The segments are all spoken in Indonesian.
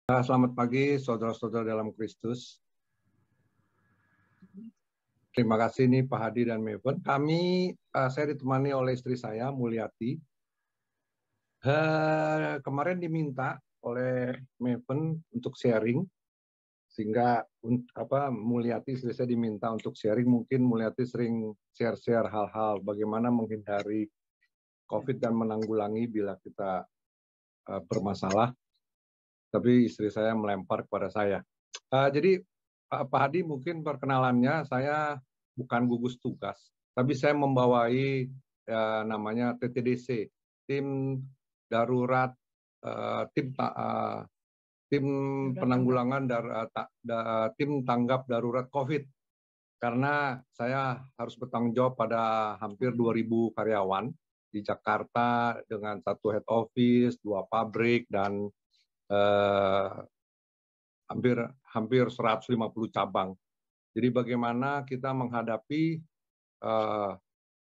Selamat pagi, saudara-saudara dalam Kristus. Terima kasih nih Pak Hadi dan Meven. Saya ditemani oleh istri saya, Mulyati. Kemarin diminta oleh Meven untuk sharing, sehingga Mulyati istri saya diminta untuk sharing. Mungkin Mulyati sering share-share hal-hal bagaimana menghindari COVID dan menanggulangi bila kita bermasalah. Tapi istri saya melempar kepada saya. Jadi Pak Hadi mungkin perkenalannya, saya bukan gugus tugas, tapi saya membawai namanya TTDC, tim darurat, tim penanggulangan tim tanggap darurat COVID. Karena saya harus bertanggung jawab pada hampir 2.000 karyawan di Jakarta dengan 1 head office, 2 pabrik, dan hampir 150 cabang. Jadi bagaimana kita menghadapi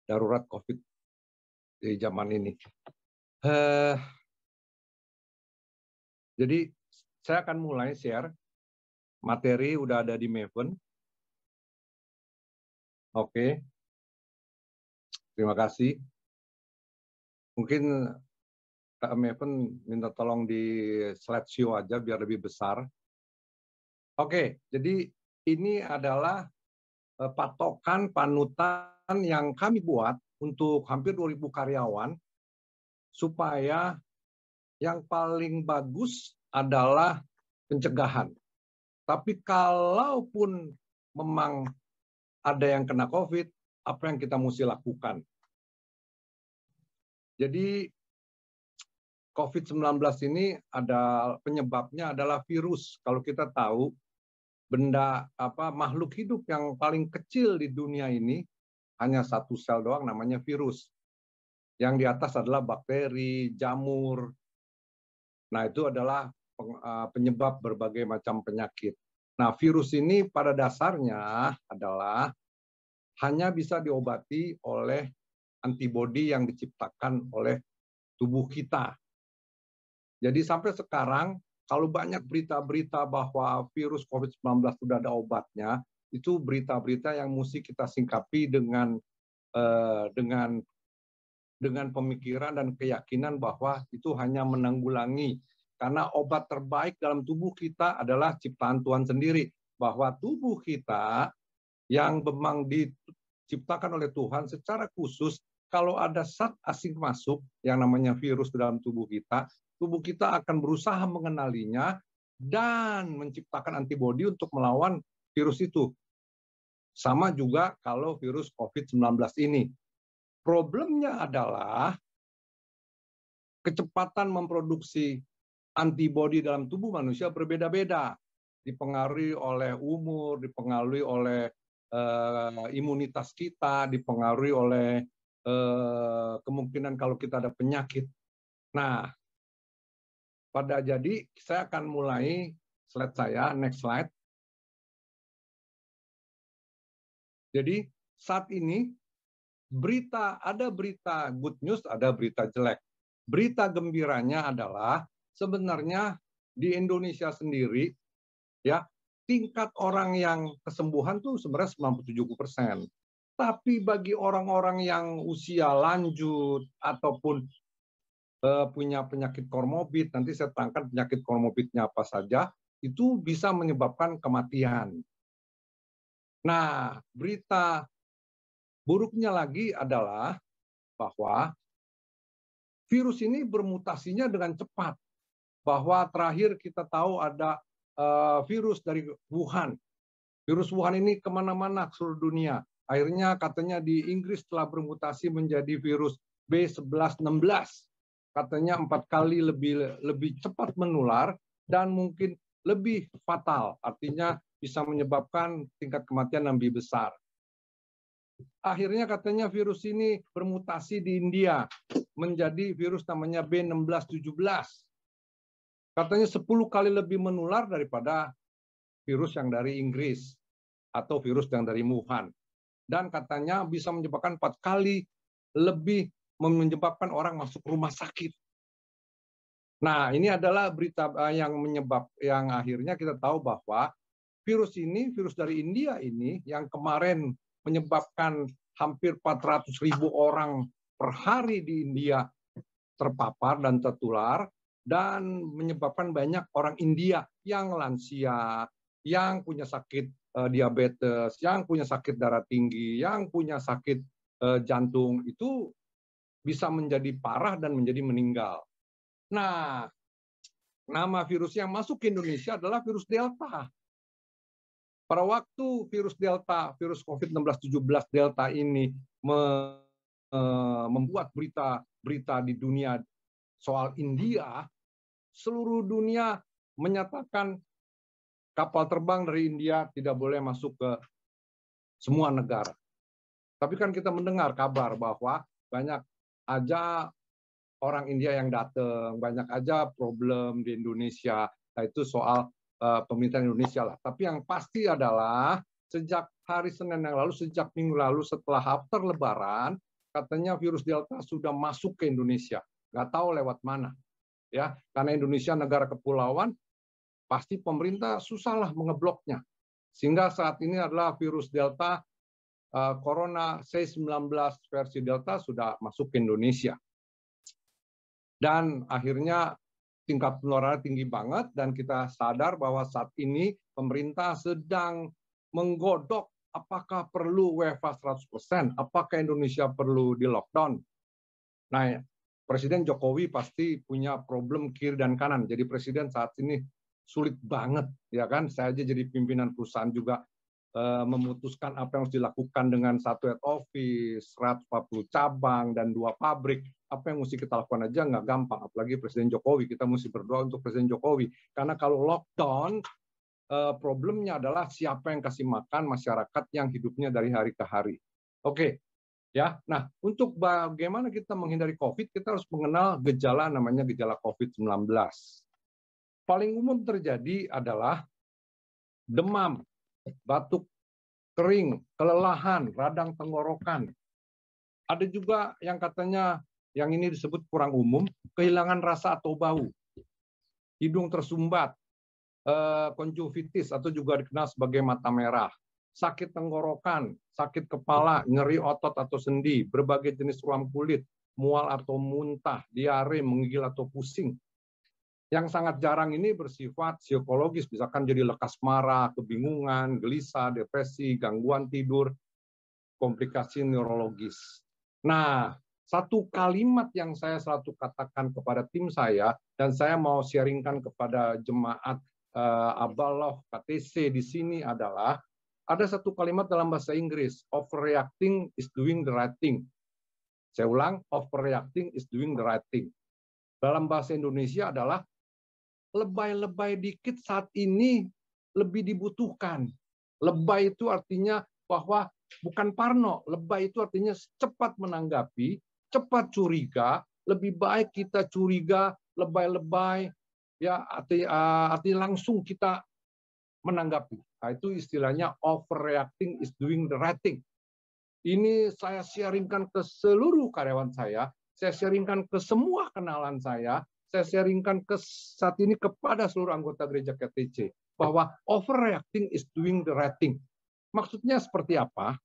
darurat COVID di zaman ini. Jadi saya akan mulai share materi, udah ada di Meven. Oke, terima kasih. Mungkin Meven minta tolong di slideshow aja biar lebih besar. Oke, jadi ini adalah patokan panutan yang kami buat untuk hampir 2.000 karyawan, supaya yang paling bagus adalah pencegahan. Tapi kalaupun memang ada yang kena COVID, apa yang kita mesti lakukan? Jadi COVID-19 ini penyebabnya adalah virus. Kalau kita tahu, makhluk hidup yang paling kecil di dunia ini hanya satu sel doang, namanya virus. Yang di atas adalah bakteri, jamur. Nah, itu adalah penyebab berbagai macam penyakit. Nah, virus ini pada dasarnya adalah hanya bisa diobati oleh antibodi yang diciptakan oleh tubuh kita. Jadi sampai sekarang, kalau banyak berita-berita bahwa virus COVID-19 sudah ada obatnya, itu berita-berita yang mesti kita singkapi dengan pemikiran dan keyakinan bahwa itu hanya menanggulangi. Karena obat terbaik dalam tubuh kita adalah ciptaan Tuhan sendiri. Bahwa tubuh kita yang memang diciptakan oleh Tuhan secara khusus, kalau ada zat asing masuk yang namanya virus dalam tubuh kita akan berusaha mengenalinya dan menciptakan antibodi untuk melawan virus itu. Sama juga kalau virus COVID-19 ini. Problemnya adalah kecepatan memproduksi antibodi dalam tubuh manusia berbeda-beda, dipengaruhi oleh umur, dipengaruhi oleh imunitas kita, dipengaruhi oleh kemungkinan kalau kita ada penyakit. Nah, jadi saya akan mulai slide saya, next slide. Jadi saat ini ada berita good news, ada berita jelek. Berita gembiranya adalah sebenarnya di Indonesia sendiri, ya, tingkat orang yang kesembuhan tuh sebenarnya 97%. Tapi bagi orang-orang yang usia lanjut ataupun punya penyakit komorbid, nanti saya terangkan penyakit komorbidnya apa saja, itu bisa menyebabkan kematian. Nah, berita buruknya lagi adalah bahwa virus ini bermutasinya dengan cepat. Bahwa terakhir kita tahu ada virus dari Wuhan. Virus Wuhan ini kemana-mana seluruh dunia. Akhirnya katanya di Inggris telah bermutasi menjadi virus B1116. Katanya 4 kali lebih cepat menular dan mungkin lebih fatal. Artinya bisa menyebabkan tingkat kematian yang lebih besar. Akhirnya katanya virus ini bermutasi di India menjadi virus namanya B1617. Katanya 10 kali lebih menular daripada virus yang dari Inggris atau virus yang dari Wuhan. Dan katanya bisa menyebabkan 4 kali lebih menyebabkan orang masuk rumah sakit. Nah, ini adalah berita yang akhirnya kita tahu bahwa virus ini, virus dari India ini yang kemarin menyebabkan hampir 400.000 orang per hari di India terpapar dan tertular, dan menyebabkan banyak orang India yang lansia, yang punya sakit diabetes, yang punya sakit darah tinggi, yang punya sakit jantung, itu bisa menjadi parah dan menjadi meninggal. Nah, nama virus yang masuk ke Indonesia adalah virus Delta. Pada waktu virus Delta, virus COVID-16-17 Delta ini membuat berita di dunia soal India, seluruh dunia menyatakan kapal terbang dari India tidak boleh masuk ke semua negara. Tapi kan kita mendengar kabar bahwa banyak aja orang India yang datang, banyak aja problem di Indonesia. Nah, itu soal pemerintahan Indonesia lah. Tapi yang pasti adalah sejak hari Senin yang lalu, sejak minggu lalu setelah after Lebaran, katanya virus Delta sudah masuk ke Indonesia. Nggak tahu lewat mana. Ya, karena Indonesia negara kepulauan, pasti pemerintah susahlah mengebloknya. Sehingga saat ini adalah virus Delta, Corona C19 versi Delta sudah masuk ke Indonesia. Dan akhirnya tingkat penularan tinggi banget, dan kita sadar bahwa saat ini pemerintah sedang menggodok apakah perlu WFH 100%, apakah Indonesia perlu di lockdown. Nah, Presiden Jokowi pasti punya problem kiri dan kanan. Jadi presiden saat ini sulit banget, ya kan? Saya aja jadi pimpinan perusahaan juga memutuskan apa yang harus dilakukan dengan satu head office, 140 cabang, dan 2 pabrik. Apa yang mesti kita lakukan aja nggak gampang, apalagi Presiden Jokowi. Kita mesti berdoa untuk Presiden Jokowi. Karena kalau lockdown, problemnya adalah siapa yang kasih makan masyarakat yang hidupnya dari hari ke hari. Oke, ya. Nah, untuk bagaimana kita menghindari COVID, kita harus mengenal gejala namanya gejala COVID-19. Paling umum terjadi adalah demam, batuk kering, kelelahan, radang tenggorokan. Ada juga yang katanya, yang ini disebut kurang umum, kehilangan rasa atau bau, hidung tersumbat, konjungtivitis atau juga dikenal sebagai mata merah, sakit tenggorokan, sakit kepala, nyeri otot atau sendi, berbagai jenis ruam kulit, mual atau muntah, diare, menggigil atau pusing. Yang sangat jarang ini bersifat psikologis, misalkan jadi lekas marah, kebingungan, gelisah, depresi, gangguan tidur, komplikasi neurologis. Nah, satu kalimat yang saya selalu katakan kepada tim saya, dan saya mau sharingkan kepada jemaat Aballah KTC di sini adalah, ada satu kalimat dalam bahasa Inggris, overreacting is doing the right thing. Saya ulang, overreacting is doing the right thing. Dalam bahasa Indonesia adalah, lebay-lebay dikit saat ini lebih dibutuhkan. Lebay itu artinya bahwa bukan parno, lebay itu artinya cepat menanggapi, cepat curiga, lebih baik kita curiga, lebay-lebay, ya arti langsung kita menanggapi. Nah, itu istilahnya overreacting is doing the right thing. Ini saya sharingkan ke seluruh karyawan saya sharingkan ke semua kenalan saya sharingkan ke saat ini kepada seluruh anggota gereja KTC bahwa overreacting is doing the right thing. Maksudnya seperti apa?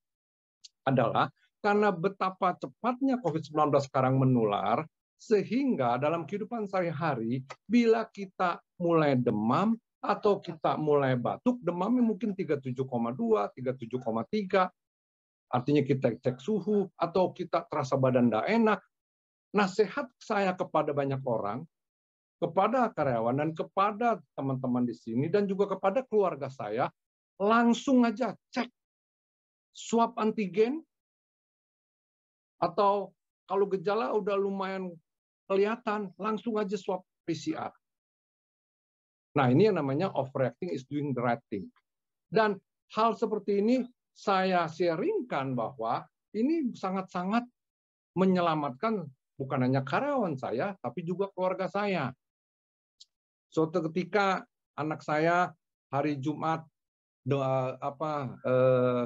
Adalah karena betapa cepatnya COVID-19 sekarang menular, sehingga dalam kehidupan sehari-hari, bila kita mulai demam atau kita mulai batuk, demamnya mungkin 37,2, 37,3, artinya kita cek suhu, atau kita terasa badan tidak enak. Nasihat saya kepada banyak orang, kepada karyawan dan kepada teman-teman di sini dan juga kepada keluarga saya, langsung aja cek swab antigen, atau kalau gejala udah lumayan kelihatan, langsung aja swab PCR. Nah, ini yang namanya overreacting is doing the right thing. Dan hal seperti ini saya sharingkan bahwa ini sangat-sangat menyelamatkan bukan hanya karyawan saya, tapi juga keluarga saya. Suatu ketika anak saya hari Jumat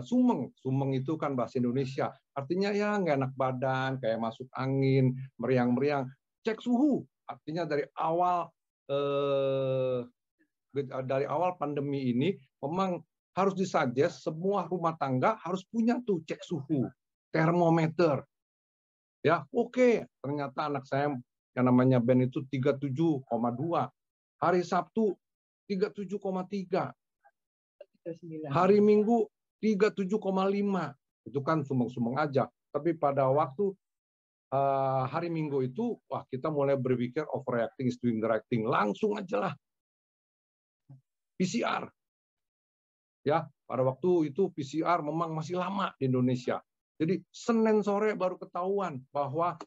sumeng itu kan bahasa Indonesia, artinya ya nggak enak badan, kayak masuk angin, meriang-meriang, cek suhu, Artinya dari awal pandemi ini memang harus disuggest semua rumah tangga harus punya tuh cek suhu, termometer. Ya, oke. Ternyata anak saya yang namanya Ben itu 37,2. Hari Sabtu 37,3. Hari Minggu 37,5. Itu kan sumbang-sumbang aja. Tapi pada waktu hari Minggu itu, wah kita mulai berpikir overreacting is doing the right thing. Langsung aja lah PCR. Ya, pada waktu itu PCR memang masih lama di Indonesia. Jadi Senin sore baru ketahuan bahwa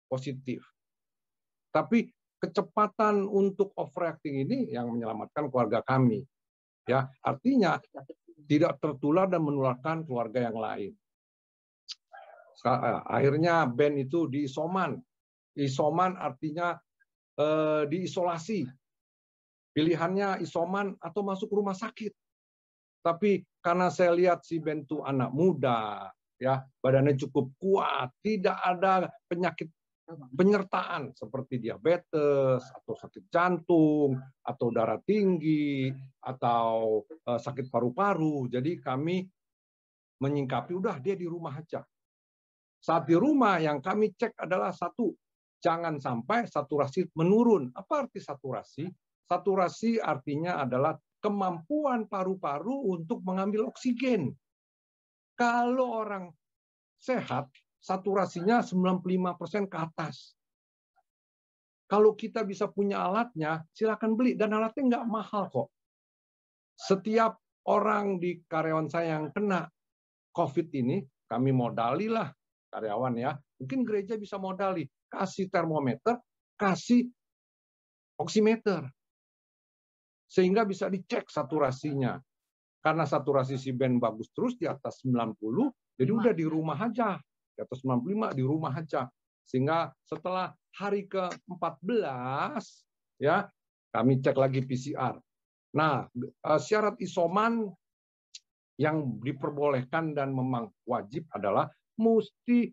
positif. Tapi kecepatan untuk overreacting ini yang menyelamatkan keluarga kami. Ya, artinya tidak tertular dan menularkan keluarga yang lain. Akhirnya Ben itu diisoman. Isoman artinya diisolasi. Pilihannya isoman atau masuk rumah sakit. Tapi karena saya lihat si Ben itu anak muda, ya badannya cukup kuat, tidak ada penyakit penyertaan seperti diabetes atau sakit jantung atau darah tinggi atau sakit paru-paru. Jadi kami menyingkapi udah dia di rumah aja. Saat di rumah yang kami cek adalah satu, jangan sampai saturasi menurun. Apa arti saturasi? Saturasi artinya adalah kemampuan paru-paru untuk mengambil oksigen. Kalau orang sehat, saturasinya 95% ke atas. Kalau kita bisa punya alatnya, silakan beli. Dan alatnya nggak mahal kok. Setiap orang di karyawan saya yang kena COVID ini, kami modali lah karyawan ya. Mungkin gereja bisa modali. Kasih termometer, kasih oximeter. Sehingga bisa dicek saturasinya. Karena saturasi si Ben bagus terus di atas 90, jadi udah di rumah aja. Di atas 95 di rumah aja. Sehingga setelah hari ke-14 ya, kami cek lagi PCR. Nah, syarat isoman yang diperbolehkan dan memang wajib adalah mesti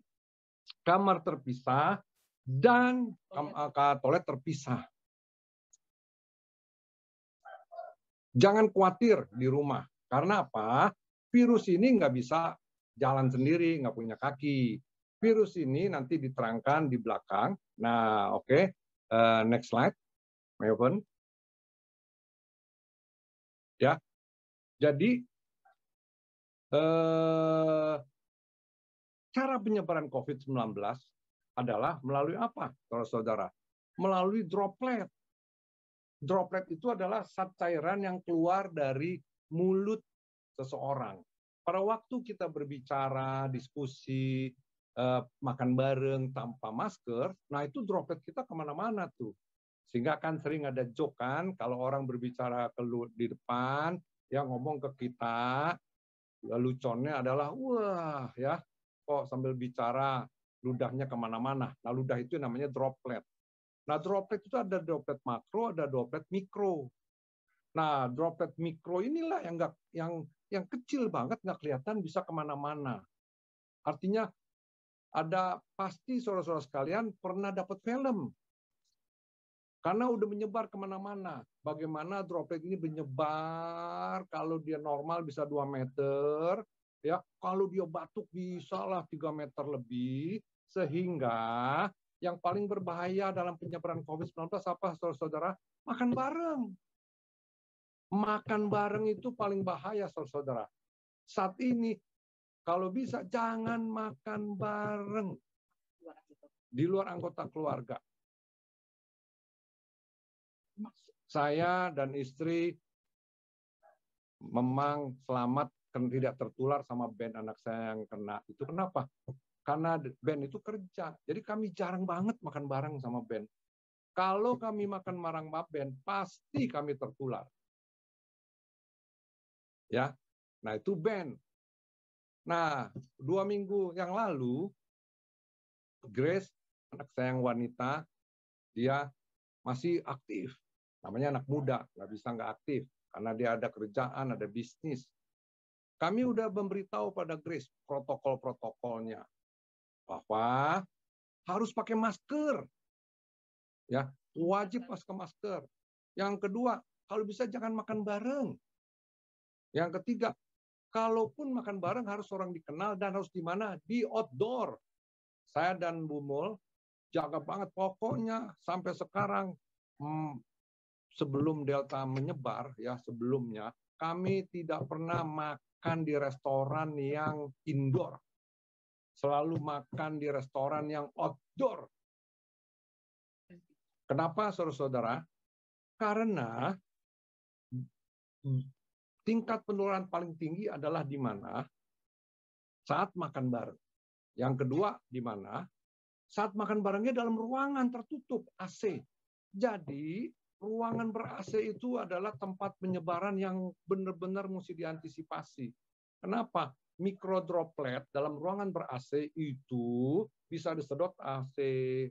kamar terpisah dan toilet terpisah. Jangan khawatir di rumah. Karena apa? Virus ini nggak bisa jalan sendiri, nggak punya kaki. Virus ini nanti diterangkan di belakang. Nah, oke. Next slide. May I open? Ya. Jadi, cara penyebaran COVID-19 adalah melalui apa, saudara-saudara? Melalui droplet. Droplet itu adalah zat cairan yang keluar dari mulut seseorang. Pada waktu kita berbicara, diskusi, makan bareng tanpa masker, nah itu droplet kita kemana-mana tuh. Sehingga kan sering ada joke kan, kalau orang berbicara di depan, yang ngomong ke kita, luconnya adalah, wah ya, kok sambil bicara ludahnya kemana-mana. Nah ludah itu namanya droplet. Nah, droplet itu ada droplet makro, ada droplet mikro. Nah, droplet mikro inilah yang kecil banget, nggak kelihatan, bisa kemana-mana. Artinya, ada pasti saudara-saudara sekalian pernah dapat film. Karena udah menyebar kemana-mana. Bagaimana droplet ini menyebar, kalau dia normal bisa 2 meter, ya kalau dia batuk bisa lah 3 meter lebih, sehingga yang paling berbahaya dalam penyebaran COVID-19 apa, saudara-saudara? Makan bareng. Makan bareng itu paling bahaya, saudara-saudara. Saat ini, kalau bisa, jangan makan bareng di luar anggota keluarga. Saya dan istri memang selamat tidak tertular sama Ben anak saya yang kena. Itu kenapa? Karena Ben itu kerja. Jadi kami jarang banget makan bareng sama Ben. Kalau kami makan bareng sama Ben, pasti kami tertular. Ya, nah itu Ben. Nah, 2 minggu yang lalu, Grace, anak saya yang wanita, dia masih aktif. Namanya anak muda, nggak bisa nggak aktif. Karena dia ada kerjaan, ada bisnis. Kami udah memberitahu pada Grace protokol-protokolnya. Bahwa harus pakai masker. Ya, wajib pakai masker. Yang kedua, kalau bisa jangan makan bareng. Yang ketiga, kalaupun makan bareng harus orang dikenal dan harus di mana? Di outdoor. Saya dan Bu Mul jaga banget pokoknya sampai sekarang sebelum Delta menyebar ya sebelumnya kami tidak pernah makan di restoran yang indoor. Selalu makan di restoran yang outdoor. Kenapa saudara-saudara? Karena tingkat penularan paling tinggi adalah di mana? Saat makan bareng. Yang kedua di mana? Saat makan barengnya dalam ruangan tertutup AC. Jadi ruangan ber-AC itu adalah tempat penyebaran yang benar-benar mesti diantisipasi. Kenapa? Mikrodroplet dalam ruangan ber-AC itu bisa disedot AC,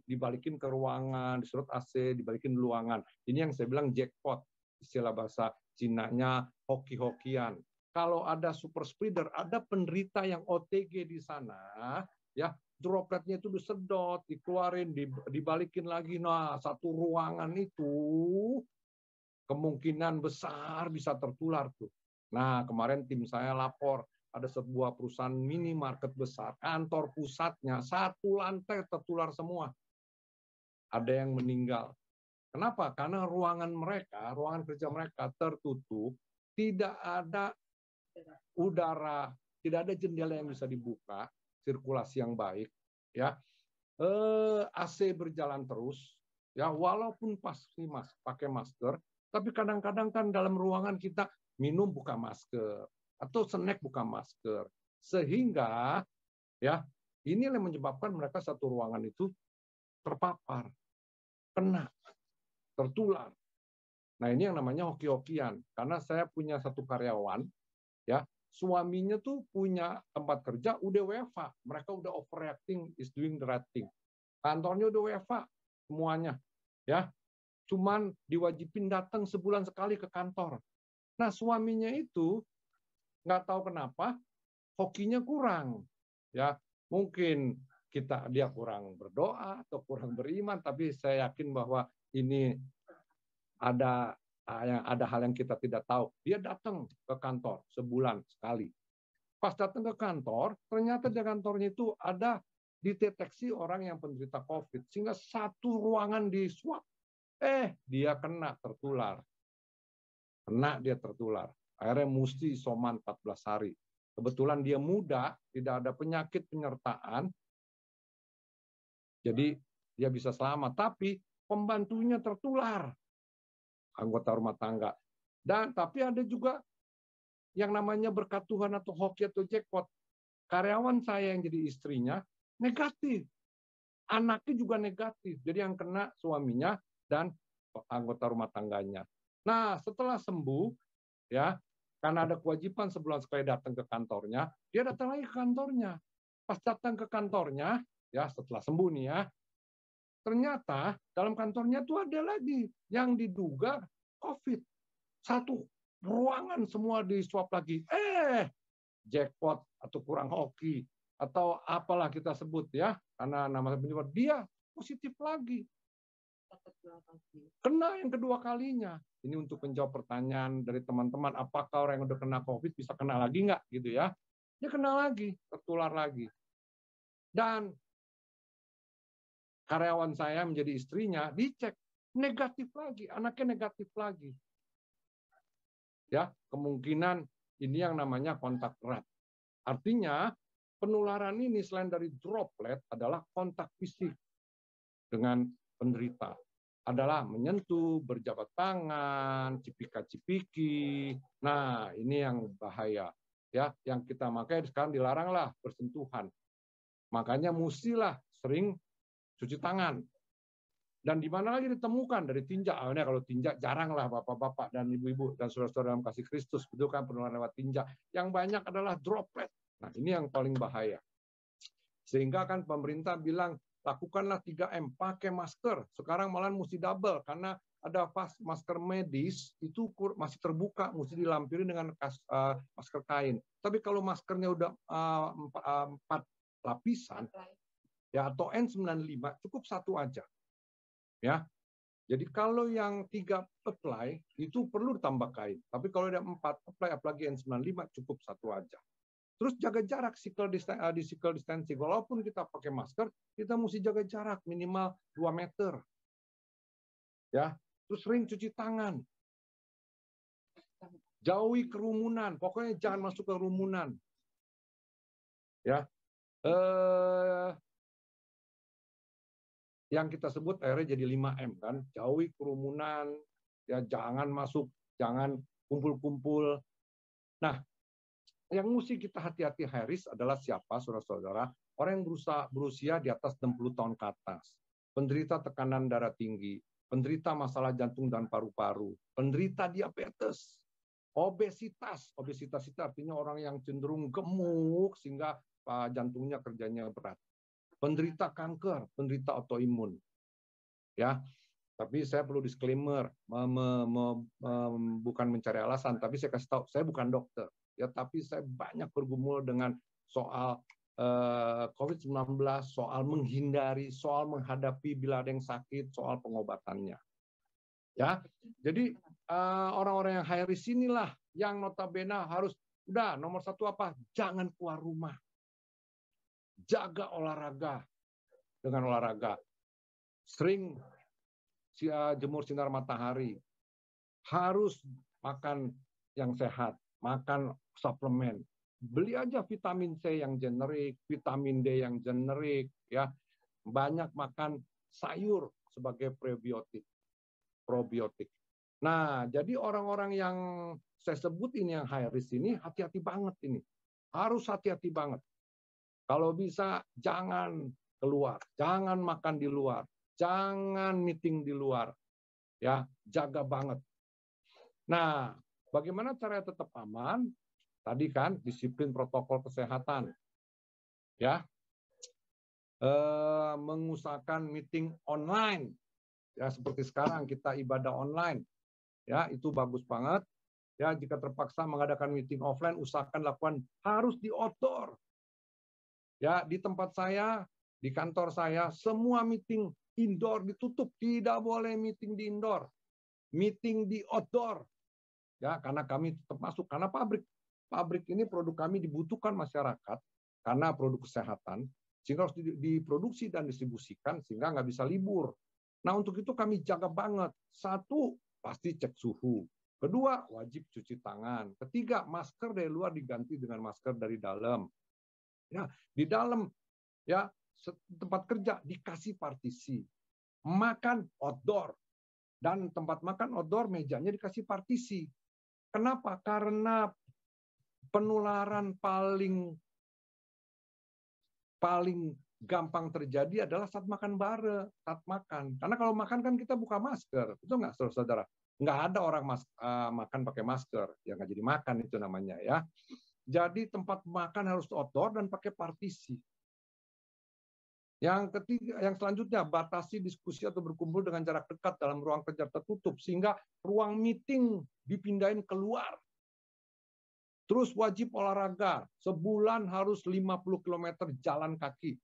dibalikin ke ruangan, disedot AC, dibalikin ke ruangan. Ini yang saya bilang jackpot, istilah bahasa Cinanya hoki-hokian. Kalau ada super spreader, ada penderita yang OTG di sana, ya dropletnya itu disedot, dikeluarin, dibalikin lagi. Nah, satu ruangan itu kemungkinan besar bisa tertular tuh. Nah, kemarin tim saya lapor, ada sebuah perusahaan minimarket besar, kantor pusatnya, satu lantai tertular semua. Ada yang meninggal. Kenapa? Karena ruangan mereka, ruangan kerja mereka tertutup, tidak ada udara, tidak ada jendela yang bisa dibuka, sirkulasi yang baik, ya. AC berjalan terus, ya walaupun pakai masker, tapi kadang-kadang kan dalam ruangan kita minum buka masker atau snack buka masker, sehingga ya ini yang menyebabkan mereka satu ruangan itu terpapar, kena, tertular. Nah ini yang namanya hoki-hokian, karena saya punya satu karyawan, ya suaminya tuh punya tempat kerja udah WFH, mereka udah overreacting, is doing the right thing. Kantornya udah WFH semuanya, ya. Cuman diwajibin datang sebulan sekali ke kantor. Nah suaminya itu nggak tahu kenapa hokinya kurang, ya. Mungkin dia kurang berdoa atau kurang beriman, tapi saya yakin bahwa ini ada hal yang kita tidak tahu. Dia datang ke kantor sebulan sekali. Pas datang ke kantor, ternyata di kantornya itu ada dideteksi orang yang penderita COVID. Sehingga satu ruangan di swab. Dia kena tertular. Dia tertular. Akhirnya mesti isoman 14 hari. Kebetulan dia muda, tidak ada penyakit penyertaan. Jadi dia bisa selamat. Tapi pembantunya tertular. Anggota rumah tangga. Tapi ada juga yang namanya berkat Tuhan atau hoki atau jackpot. Karyawan saya yang jadi istrinya negatif. Anaknya juga negatif. Jadi yang kena suaminya dan anggota rumah tangganya. Nah, setelah sembuh, ya, karena ada kewajiban sebulan sekali datang ke kantornya, dia datang lagi ke kantornya. Pas datang ke kantornya, ya setelah sembuh nih ya, ternyata dalam kantornya tuh ada lagi yang diduga COVID. Satu ruangan semua di-swab lagi. Jackpot atau kurang hoki atau apalah kita sebut ya, karena nama penyebab dia positif lagi. Kena yang kedua kalinya. Ini untuk menjawab pertanyaan dari teman-teman, apakah orang yang udah kena COVID bisa kena lagi nggak gitu ya? Dia kena lagi, tertular lagi. Dan karyawan saya menjadi istrinya dicek negatif lagi, anaknya negatif lagi. Ya, kemungkinan ini yang namanya kontak erat. Artinya penularan ini selain dari droplet adalah kontak fisik dengan penderita. Adalah menyentuh, berjabat tangan, cipika-cipiki. Nah, ini yang bahaya. Ya, yang kita makanya sekarang dilaranglah bersentuhan. Makanya mustilah sering cuci tangan. Dan di mana lagi ditemukan? Dari tinja. Kalau tinja jaranglah bapak-bapak dan ibu-ibu dan saudara-saudara dalam kasih Kristus. Itu kan penularan lewat tinja. Yang banyak adalah droplet. Nah, ini yang paling bahaya. Sehingga kan pemerintah bilang, lakukanlah 3M, pakai masker. Sekarang malah mesti double, karena ada masker medis, itu masih terbuka, mesti dilampiri dengan masker kain. Tapi kalau maskernya udah 4 lapisan, ya atau N95, cukup satu aja. Ya, Jadi kalau yang 3 apply, itu perlu ditambah kain. Tapi kalau ada 4 apply, apalagi N95, cukup 1 aja. Terus jaga jarak, physical distancing. Walaupun kita pakai masker, kita mesti jaga jarak minimal 2 meter. Ya, terus sering cuci tangan. Jauhi kerumunan, pokoknya jangan masuk ke kerumunan. Ya, yang kita sebut akhirnya jadi 5M kan, jauhi kerumunan, ya jangan masuk, jangan kumpul-kumpul. Nah, yang mesti kita hati-hati high risk adalah siapa, saudara-saudara? Orang yang berusia di atas 60 tahun ke atas, penderita tekanan darah tinggi, penderita masalah jantung dan paru-paru, penderita diabetes, obesitas. Obesitas itu artinya orang yang cenderung gemuk sehingga jantungnya kerjanya berat. Penderita kanker, penderita autoimun. Ya, tapi saya perlu disclaimer, bukan mencari alasan, tapi saya kasih tahu, saya bukan dokter. Ya, tapi saya banyak bergumul dengan soal COVID-19, soal menghindari, soal menghadapi bila ada yang sakit, soal pengobatannya. Ya, jadi orang-orang yang high risk inilah yang notabene harus, udah nomor 1 apa? Jangan keluar rumah. Jaga olahraga. Dengan olahraga. Sering jemur sinar matahari. Harus makan yang sehat. Makan suplemen. Beli aja vitamin C yang generik, vitamin D yang generik, ya. Banyak makan sayur sebagai probiotik. Nah, jadi orang-orang yang saya sebut ini yang high risk ini hati-hati banget ini. Harus hati-hati banget. Kalau bisa jangan keluar, jangan makan di luar, jangan meeting di luar. Ya, jaga banget. Nah, bagaimana caranya tetap aman? Tadi kan disiplin protokol kesehatan. Ya. Mengusahakan meeting online. Ya, seperti sekarang kita ibadah online. Ya, itu bagus banget. Ya, jika terpaksa mengadakan meeting offline, usahakan lakukan harus di outdoor. Ya, di tempat saya, di kantor saya, semua meeting indoor ditutup, tidak boleh meeting di indoor, meeting di outdoor. Ya, karena kami tetap masuk, karena pabrik ini produk kami dibutuhkan masyarakat karena produk kesehatan, sehingga harus diproduksi dan distribusikan sehingga nggak bisa libur. Nah, untuk itu kami jaga banget. 1, pasti cek suhu. 2, wajib cuci tangan. 3, masker dari luar diganti dengan masker dari dalam. Ya, di dalam ya tempat kerja dikasih partisi. Makan outdoor. Dan tempat makan outdoor mejanya dikasih partisi. Kenapa? Karena penularan paling gampang terjadi adalah saat makan bareng, saat makan. Karena kalau makan kan kita buka masker, itu nggak, saudara-saudara? Nggak ada orang makan pakai masker, ya nggak jadi makan itu namanya ya. Jadi tempat makan harus outdoor dan pakai partisi. Yang ketiga, yang selanjutnya, batasi diskusi atau berkumpul dengan jarak dekat dalam ruang kerja tertutup sehingga ruang meeting dipindahin keluar. Terus wajib olahraga, sebulan harus 50 km jalan kaki.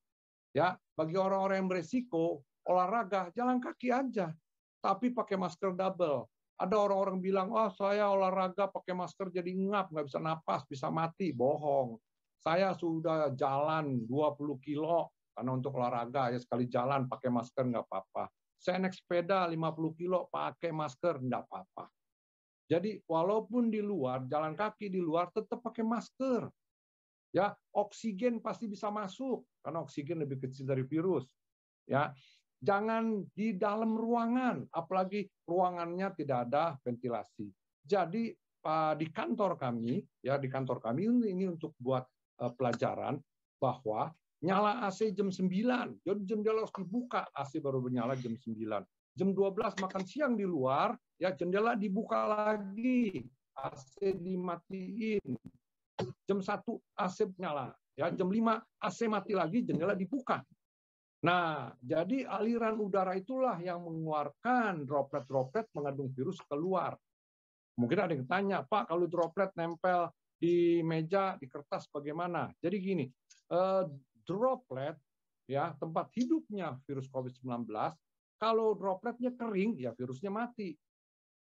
Ya, bagi orang-orang yang beresiko, olahraga jalan kaki aja, tapi pakai masker double. Ada orang-orang bilang, oh saya olahraga pakai masker jadi ngap, nggak bisa napas, bisa mati. Bohong. Saya sudah jalan 20 kilo, karena untuk olahraga ya sekali jalan pakai masker nggak apa-apa. Saya naik sepeda 50 kilo pakai masker nggak apa-apa. Jadi walaupun di luar, jalan kaki di luar tetap pakai masker. Ya, oksigen pasti bisa masuk karena oksigen lebih kecil dari virus. Ya, jangan di dalam ruangan, apalagi ruangannya tidak ada ventilasi. Jadi di kantor kami, ya di kantor kami ini untuk buat pelajaran bahwa nyala AC jam 9, jadi jendela harus dibuka, AC baru bernyala jam 9. Jam 12 makan siang di luar, ya jendela dibuka lagi, AC dimatiin. Jam 1 AC nyala, ya jam 5 AC mati lagi, jendela dibuka. Nah, jadi aliran udara itulah yang mengeluarkan droplet-droplet mengandung virus keluar. Mungkin ada yang tanya, Pak, kalau droplet nempel di meja, di kertas bagaimana? Jadi gini, droplet, ya tempat hidupnya virus COVID-19, Kalau dropletnya kering, ya virusnya mati.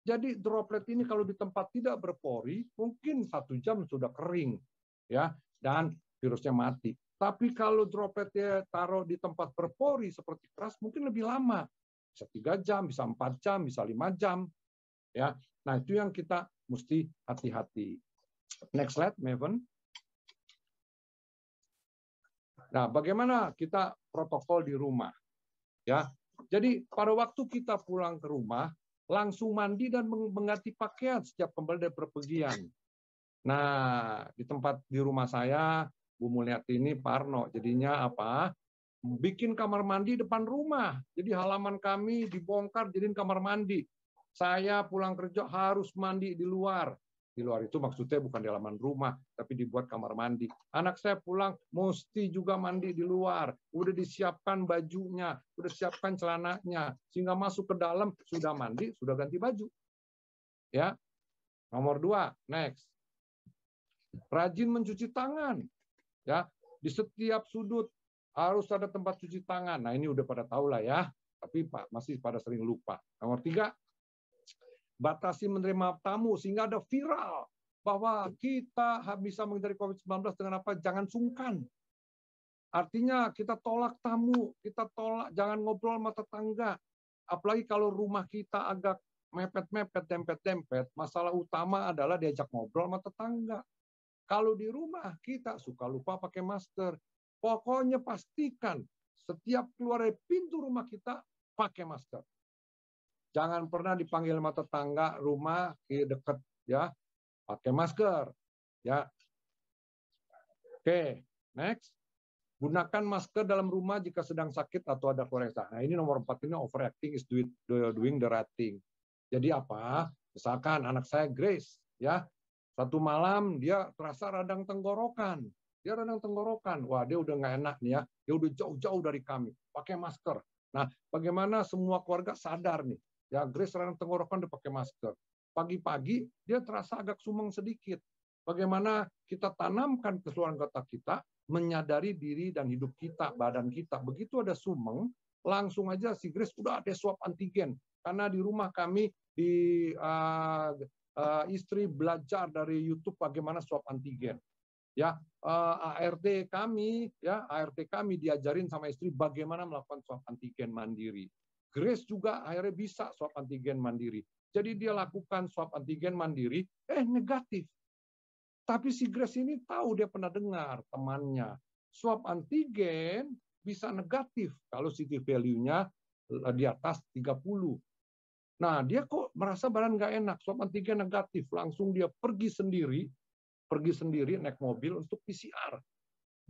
Jadi droplet ini kalau di tempat tidak berpori, mungkin 1 jam sudah kering, ya, dan virusnya mati. Tapi kalau dropletnya taruh di tempat berpori seperti keras, mungkin lebih lama, bisa 3 jam, bisa 4 jam, bisa 5 jam, ya. Nah itu yang kita mesti hati-hati. Next slide, Maven. Nah, bagaimana kita protokol di rumah? Ya, jadi pada waktu kita pulang ke rumah, langsung mandi dan mengganti pakaian setiap kembali dari perpergian. Nah, di rumah saya, Bu Mulyati ini parno. Jadinya apa? Bikin kamar mandi depan rumah. Jadi halaman kami dibongkar jadiin kamar mandi. Saya pulang kerja harus mandi di luar. Di luar itu maksudnya bukan di halaman rumah, tapi dibuat kamar mandi. Anak saya pulang mesti juga mandi di luar. Udah disiapkan bajunya, udah siapkan celananya, sehingga masuk ke dalam sudah mandi, sudah ganti baju. Ya, nomor 2, next. Rajin mencuci tangan. Ya, di setiap sudut harus ada tempat cuci tangan. Nah ini udah pada tahu lah ya, tapi Pak masih pada sering lupa. Nomor 3. Batasi menerima tamu sehingga ada viral bahwa kita bisa menghindari COVID-19 dengan apa? Jangan sungkan. Artinya kita tolak tamu, kita tolak, jangan ngobrol sama tetangga. Apalagi kalau rumah kita agak mepet-mepet, dempet-dempet, masalah utama adalah diajak ngobrol sama tetangga. Kalau di rumah kita suka lupa pakai masker. Pokoknya pastikan setiap keluar dari pintu rumah kita pakai masker. Jangan pernah dipanggil sama tetangga rumah dekat ya, pakai masker ya. Oke, next. Gunakan masker dalam rumah jika sedang sakit atau ada koreksa. Nah, ini nomor 4 ini overacting is doing the right thing. Jadi apa? Misalkan anak saya Grace ya, satu malam dia terasa radang tenggorokan. Dia radang tenggorokan. Wah, dia udah nggak enak nih ya. Dia udah jauh-jauh dari kami. Pakai masker. Nah, bagaimana semua keluarga sadar nih? Ya, Grace radang tenggorokan dia pakai masker. Pagi-pagi dia terasa agak sumeng sedikit. Bagaimana kita tanamkan ke seluruh anggota kita menyadari diri dan hidup kita, badan kita. Begitu ada sumeng, langsung aja si Grace udah ada swab antigen. Karena di rumah kami istri belajar dari YouTube bagaimana swab antigen. Ya, ART kami diajarin sama istri bagaimana melakukan swab antigen mandiri. Grace juga akhirnya bisa swab antigen mandiri. Jadi dia lakukan swab antigen mandiri, negatif. Tapi si Grace ini tahu, dia pernah dengar temannya swab antigen bisa negatif kalau CT value-nya di atas 30. Nah, dia kok merasa badan nggak enak, swab antigen negatif, langsung dia pergi sendiri naik mobil untuk PCR.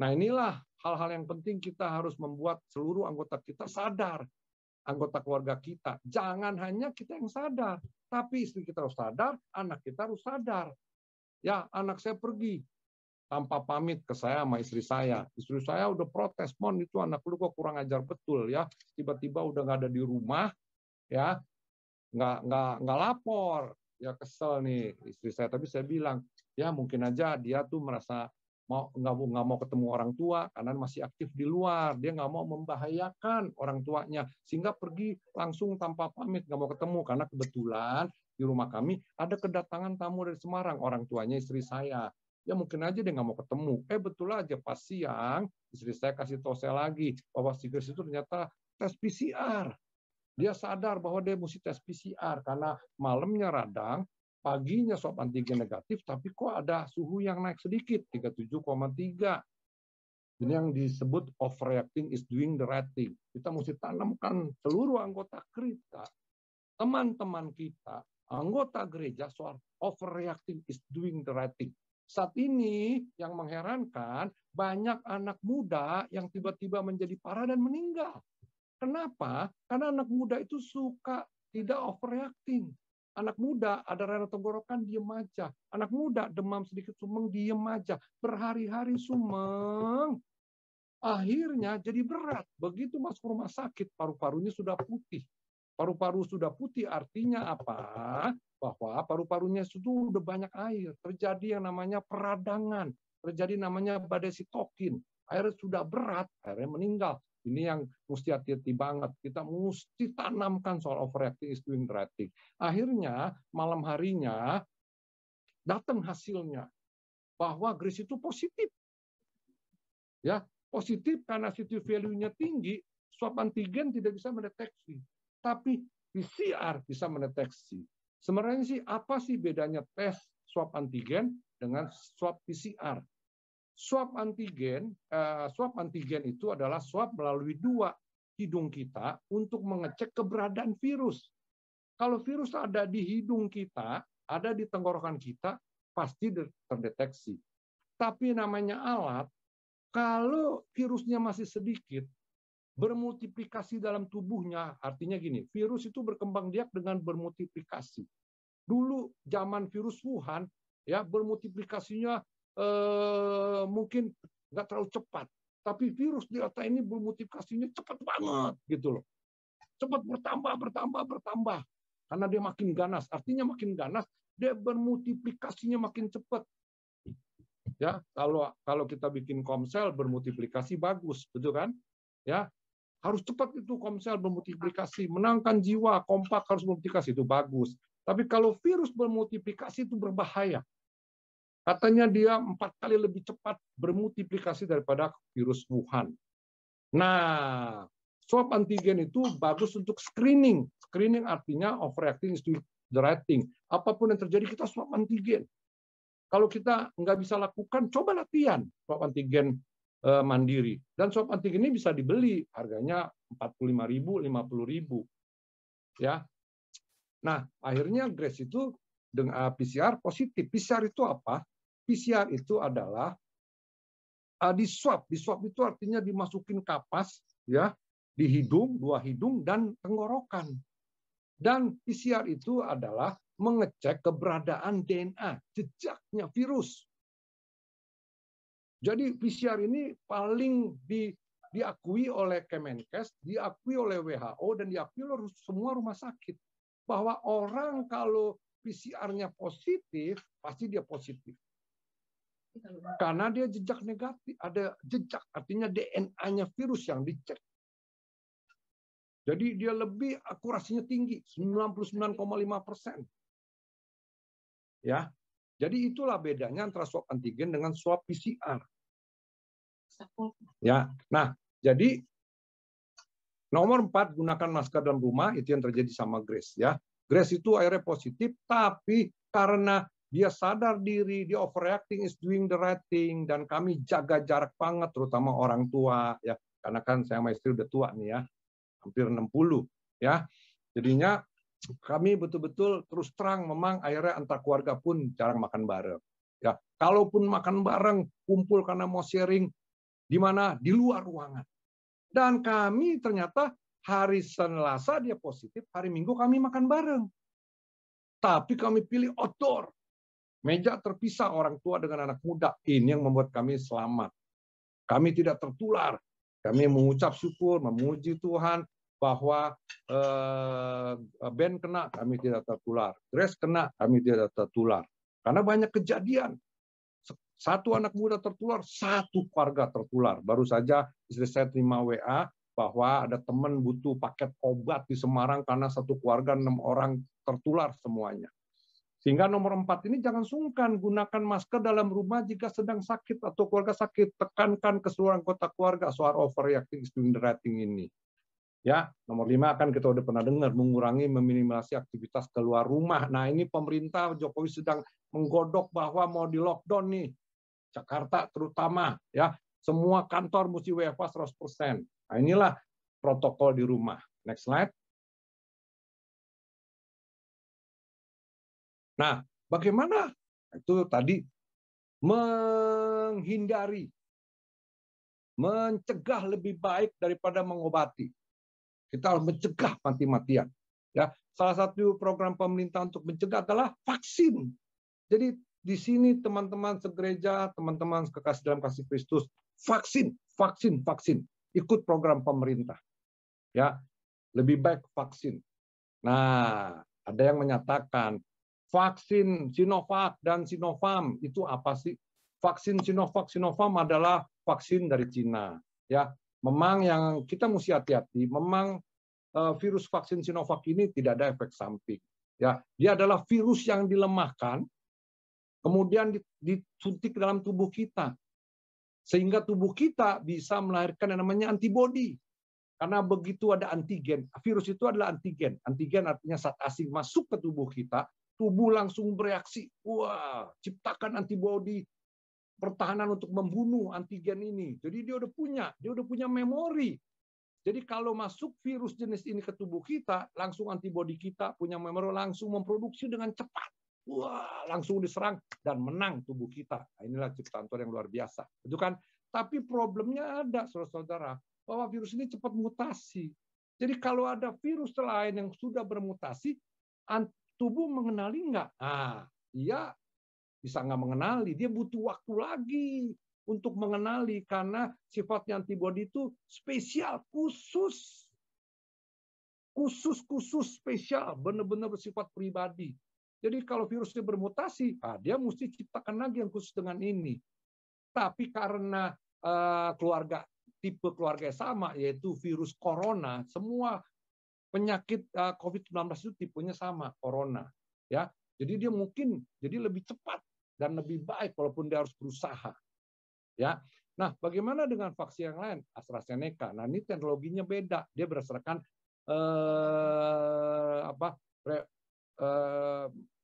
Nah, inilah hal-hal yang penting kita harus membuat seluruh anggota kita sadar, anggota keluarga kita. Jangan hanya kita yang sadar, tapi istri kita harus sadar, anak kita harus sadar. Ya, anak saya pergi tanpa pamit ke saya sama istri saya. Istri saya udah protes, Mon, itu anak lu kok kurang ajar betul ya. Tiba-tiba udah nggak ada di rumah, ya, nggak lapor, ya kesel nih istri saya. Tapi saya bilang, ya mungkin aja dia tuh merasa nggak mau ketemu orang tua karena masih aktif di luar. Dia nggak mau membahayakan orang tuanya sehingga pergi langsung tanpa pamit, nggak mau ketemu karena kebetulan di rumah kami ada kedatangan tamu dari Semarang, orang tuanya istri saya. Ya mungkin aja dia nggak mau ketemu. Betul aja pas siang istri saya kasih tahu saya lagi bahwa si Grace itu ternyata tes PCR. Dia sadar bahwa dia mesti tes PCR karena malamnya radang, paginya swab antigen negatif, tapi kok ada suhu yang naik sedikit, 37,3. Ini yang disebut overreacting is doing the right thing. Kita mesti tanamkan seluruh anggota kita, teman-teman kita, anggota gereja soal overreacting is doing the right thing. Saat ini yang mengherankan, banyak anak muda yang tiba-tiba menjadi parah dan meninggal. Kenapa? Karena anak muda itu suka tidak overreacting. Anak muda ada radang tenggorokan, diem aja. Anak muda demam sedikit sumeng, diem aja. Berhari-hari sumeng. Akhirnya jadi berat. Begitu masuk rumah sakit, paru-parunya sudah putih. Paru-paru sudah putih artinya apa? Bahwa paru-parunya itu udah banyak air. Terjadi yang namanya peradangan. Terjadi namanya badai sitokin. Akhirnya sudah berat, akhirnya meninggal. Ini yang mesti hati-hati banget. Kita mesti tanamkan soal overreacting is doing the right thing. Akhirnya malam harinya datang hasilnya bahwa Grace itu positif. Ya, positif karena CT value-nya tinggi, swab antigen tidak bisa mendeteksi. Tapi PCR bisa mendeteksi. Sebenarnya sih apa sih bedanya tes swab antigen dengan swab PCR? Swab antigen itu adalah swab melalui dua hidung kita untuk mengecek keberadaan virus. Kalau virus ada di hidung kita, ada di tenggorokan kita, pasti terdeteksi. Tapi namanya alat, kalau virusnya masih sedikit, bermultiplikasi dalam tubuhnya, artinya gini, virus itu berkembang biak dengan bermultiplikasi. Dulu zaman virus Wuhan, ya bermultiplikasinya mungkin nggak terlalu cepat, tapi virus Delta ini bermultiplikasinya cepat banget, gitu loh. Cepat bertambah, karena dia makin ganas. Artinya makin ganas, dia bermultiplikasinya makin cepat. Ya, kalau kita bikin komsel bermultiplikasi bagus, betul kan? Ya, harus cepat itu komsel bermultiplikasi, menangkan jiwa, kompak harus multiplikasi itu bagus. Tapi kalau virus bermultiplikasi itu berbahaya. Katanya dia 4 kali lebih cepat bermultiplikasi daripada virus Wuhan. Nah, swab antigen itu bagus untuk screening. Screening artinya overreacting is doing the right thing. Apapun yang terjadi kita swab antigen. Kalau kita nggak bisa lakukan, coba latihan swab antigen mandiri. Dan swab antigen ini bisa dibeli, harganya 45.000, 50.000. Ya. Nah, akhirnya Grace itu dengan PCR positif. PCR itu apa? PCR itu adalah di swab. Di swab itu artinya dimasukin kapas, ya, di hidung, 2 hidung dan tenggorokan. Dan PCR itu adalah mengecek keberadaan DNA, jejaknya virus. Jadi PCR ini paling diakui oleh Kemenkes, diakui oleh WHO, dan diakui oleh semua rumah sakit. Bahwa orang kalau PCR-nya positif, pasti dia positif. Karena dia jejak negatif, ada jejak, artinya DNA-nya virus yang dicek. Jadi dia lebih akurasinya tinggi, 99,5%. Ya, jadi itulah bedanya antara swab antigen dengan swab PCR. Ya, nah, jadi nomor 4 gunakan masker dalam rumah, itu yang terjadi sama Grace. Ya, Grace itu akhirnya positif, tapi karena dia sadar diri, dia overreacting is doing the right thing, dan kami jaga jarak banget, terutama orang tua, ya, karena kan saya sama istri udah tua nih ya, hampir 60, ya, jadinya kami betul-betul terus terang memang akhirnya antar keluarga pun jarang makan bareng, ya, kalaupun makan bareng, kumpul karena mau sharing, di mana? Di luar ruangan. Dan kami ternyata hari Selasa dia positif, hari Minggu kami makan bareng, tapi kami pilih outdoor. Meja terpisah orang tua dengan anak muda. Ini yang membuat kami selamat. Kami tidak tertular. Kami mengucap syukur, memuji Tuhan bahwa Ben kena, kami tidak tertular. Grace kena, kami tidak tertular. Karena banyak kejadian. Satu anak muda tertular, satu keluarga tertular. Baru saja istri saya terima WA bahwa ada teman butuh paket obat di Semarang karena satu keluarga 6 orang tertular semuanya. Sehingga nomor 4 ini jangan sungkan, gunakan masker dalam rumah jika sedang sakit atau keluarga sakit. Tekankan ke seluruh anggota keluarga soal overreacting is doing the right thing ini. Ya, nomor 5 kan kita udah pernah dengar, mengurangi, meminimalisasi aktivitas keluar rumah. Nah, ini pemerintah Jokowi sedang menggodok bahwa mau di lockdown nih. Jakarta terutama, ya, semua kantor mesti WFH 100%. Nah, inilah protokol di rumah. Next slide. Nah, bagaimana? Itu tadi menghindari, mencegah lebih baik daripada mengobati. Kita harus mencegah mati-matian. Ya, salah satu program pemerintah untuk mencegah adalah vaksin. Jadi di sini teman-teman segereja, teman-teman kekasih dalam kasih Kristus, vaksin, vaksin, vaksin. Ikut program pemerintah. Ya, lebih baik vaksin. Nah, ada yang menyatakan vaksin Sinovac dan Sinovac itu apa sih? Vaksin Sinovac, Sinovac adalah vaksin dari Cina. Ya, Memang yang kita mesti hati-hati, memang virus vaksin Sinovac ini tidak ada efek samping. Ya, dia adalah virus yang dilemahkan, kemudian disuntik ke dalam tubuh kita, sehingga tubuh kita bisa melahirkan yang namanya antibodi. Karena begitu ada antigen, virus itu adalah antigen. Antigen artinya zat asing masuk ke tubuh kita, tubuh langsung bereaksi. Wah, ciptakan antibodi pertahanan untuk membunuh antigen ini. Jadi dia udah punya memori. Jadi kalau masuk virus jenis ini ke tubuh kita, langsung antibodi kita punya memori langsung memproduksi dengan cepat. Wah, langsung diserang dan menang tubuh kita. Nah, inilah ciptaan Tuhan yang luar biasa. Itu kan. Tapi problemnya ada, saudara-saudara, bahwa virus ini cepat mutasi. Jadi kalau ada virus lain yang sudah bermutasi, tubuh mengenali nggak? Nah, dia bisa nggak mengenali, dia butuh waktu lagi untuk mengenali karena sifatnya antibodi itu spesial, khusus spesial, benar-benar bersifat pribadi. Jadi kalau virusnya bermutasi, dia mesti ciptakan lagi yang khusus dengan ini. Tapi karena tipe keluarga sama, yaitu virus corona, semua penyakit COVID-19 itu tipenya sama, corona. Ya, jadi dia mungkin jadi lebih cepat dan lebih baik walaupun dia harus berusaha. Ya, nah bagaimana dengan vaksin yang lain? AstraZeneca. Nah ini teknologinya beda. Dia berdasarkan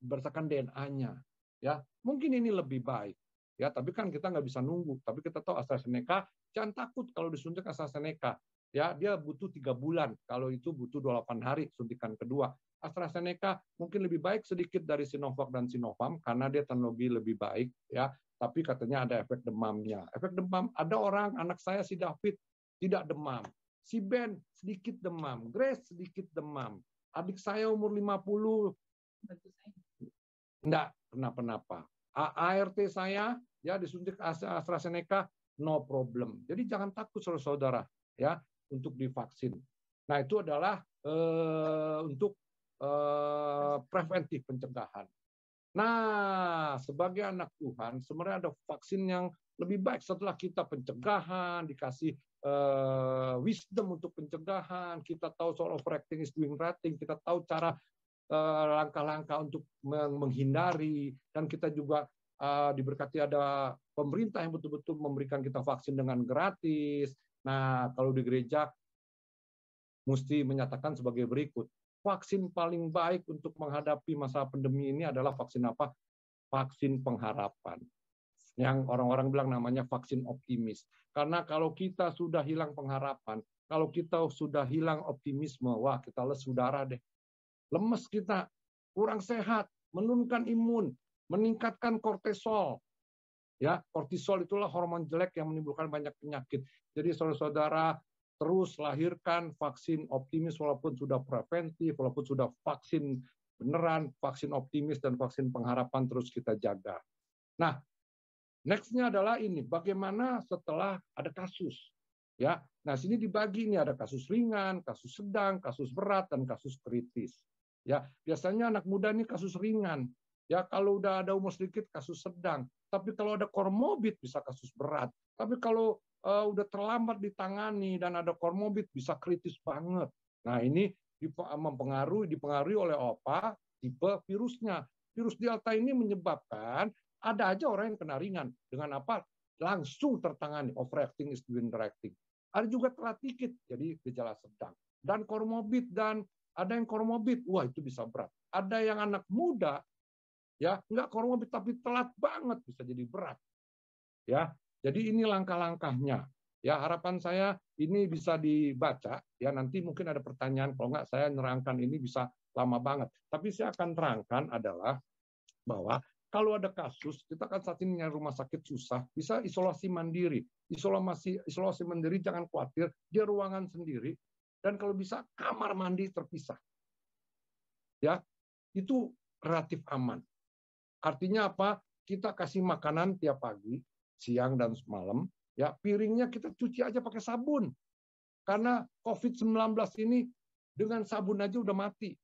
berdasarkan DNA-nya. Ya, mungkin ini lebih baik. Ya, tapi kan kita nggak bisa nunggu. Tapi kita tahu AstraZeneca, jangan takut kalau disuntik AstraZeneca. Ya, dia butuh 3 bulan. Kalau itu butuh 28 hari suntikan kedua. AstraZeneca mungkin lebih baik sedikit dari Sinovac dan Sinopharm karena dia teknologi lebih baik. Ya, tapi katanya ada efek demamnya. Efek demam, ada orang, anak saya si David tidak demam. Si Ben sedikit demam. Grace sedikit demam. Adik saya umur 50 enggak kenapa-napa. ART saya ya disuntik AstraZeneca no problem. Jadi jangan takut saudara-saudara ya untuk divaksin. Nah, itu adalah untuk preventif pencegahan. Nah, sebagai anak Tuhan, sebenarnya ada vaksin yang lebih baik setelah kita pencegahan, dikasih wisdom untuk pencegahan, kita tahu soal overacting is doing right thing, kita tahu cara langkah-langkah untuk menghindari, dan kita juga diberkati ada pemerintah yang betul-betul memberikan kita vaksin dengan gratis. Nah, kalau di gereja mesti menyatakan sebagai berikut. Vaksin paling baik untuk menghadapi masa pandemi ini adalah vaksin apa? Vaksin pengharapan. Yang orang-orang bilang namanya vaksin optimis. Karena kalau kita sudah hilang pengharapan, kalau kita sudah hilang optimisme, wah kita lesu darah deh. Lemes kita, kurang sehat, menurunkan imun, meningkatkan kortisol. Ya, kortisol itulah hormon jelek yang menimbulkan banyak penyakit. Jadi saudara-saudara terus lahirkan vaksin optimis walaupun sudah preventif, walaupun sudah vaksin beneran, vaksin optimis dan vaksin pengharapan terus kita jaga. Nah, next-nya adalah ini, bagaimana setelah ada kasus. Ya, nah sini dibagi nih ada kasus ringan, kasus sedang, kasus berat dan kasus kritis. Ya, biasanya anak muda ini kasus ringan. Ya, kalau udah ada umur sedikit kasus sedang. Tapi kalau ada komorbid bisa kasus berat. Tapi kalau udah terlambat ditangani dan ada komorbid bisa kritis banget. Nah, ini dipengaruhi oleh apa? Tipe virusnya. Virus Delta ini menyebabkan ada aja orang yang kena ringan dengan apa? Langsung tertangani, overacting is doing the right thing. Ada juga telat dikit, jadi gejala sedang. Dan komorbid, dan ada yang komorbid, wah itu bisa berat. Ada yang anak muda, ya nggak komorbid tapi telat banget bisa jadi berat. Ya, jadi ini langkah-langkahnya. Ya, harapan saya ini bisa dibaca. Ya, nanti mungkin ada pertanyaan. Kalau nggak saya nerangkan ini bisa lama banget. Tapi saya akan terangkan adalah bahwa kalau ada kasus, kita kan saat ini rumah sakit susah, bisa isolasi mandiri. Isolasi mandiri jangan khawatir, dia ruangan sendiri. Dan kalau bisa kamar mandi terpisah. Ya, itu relatif aman. Artinya apa? Kita kasih makanan tiap pagi, siang dan malam, ya piringnya kita cuci aja pakai sabun. Karena COVID-19 ini dengan sabun aja udah mati.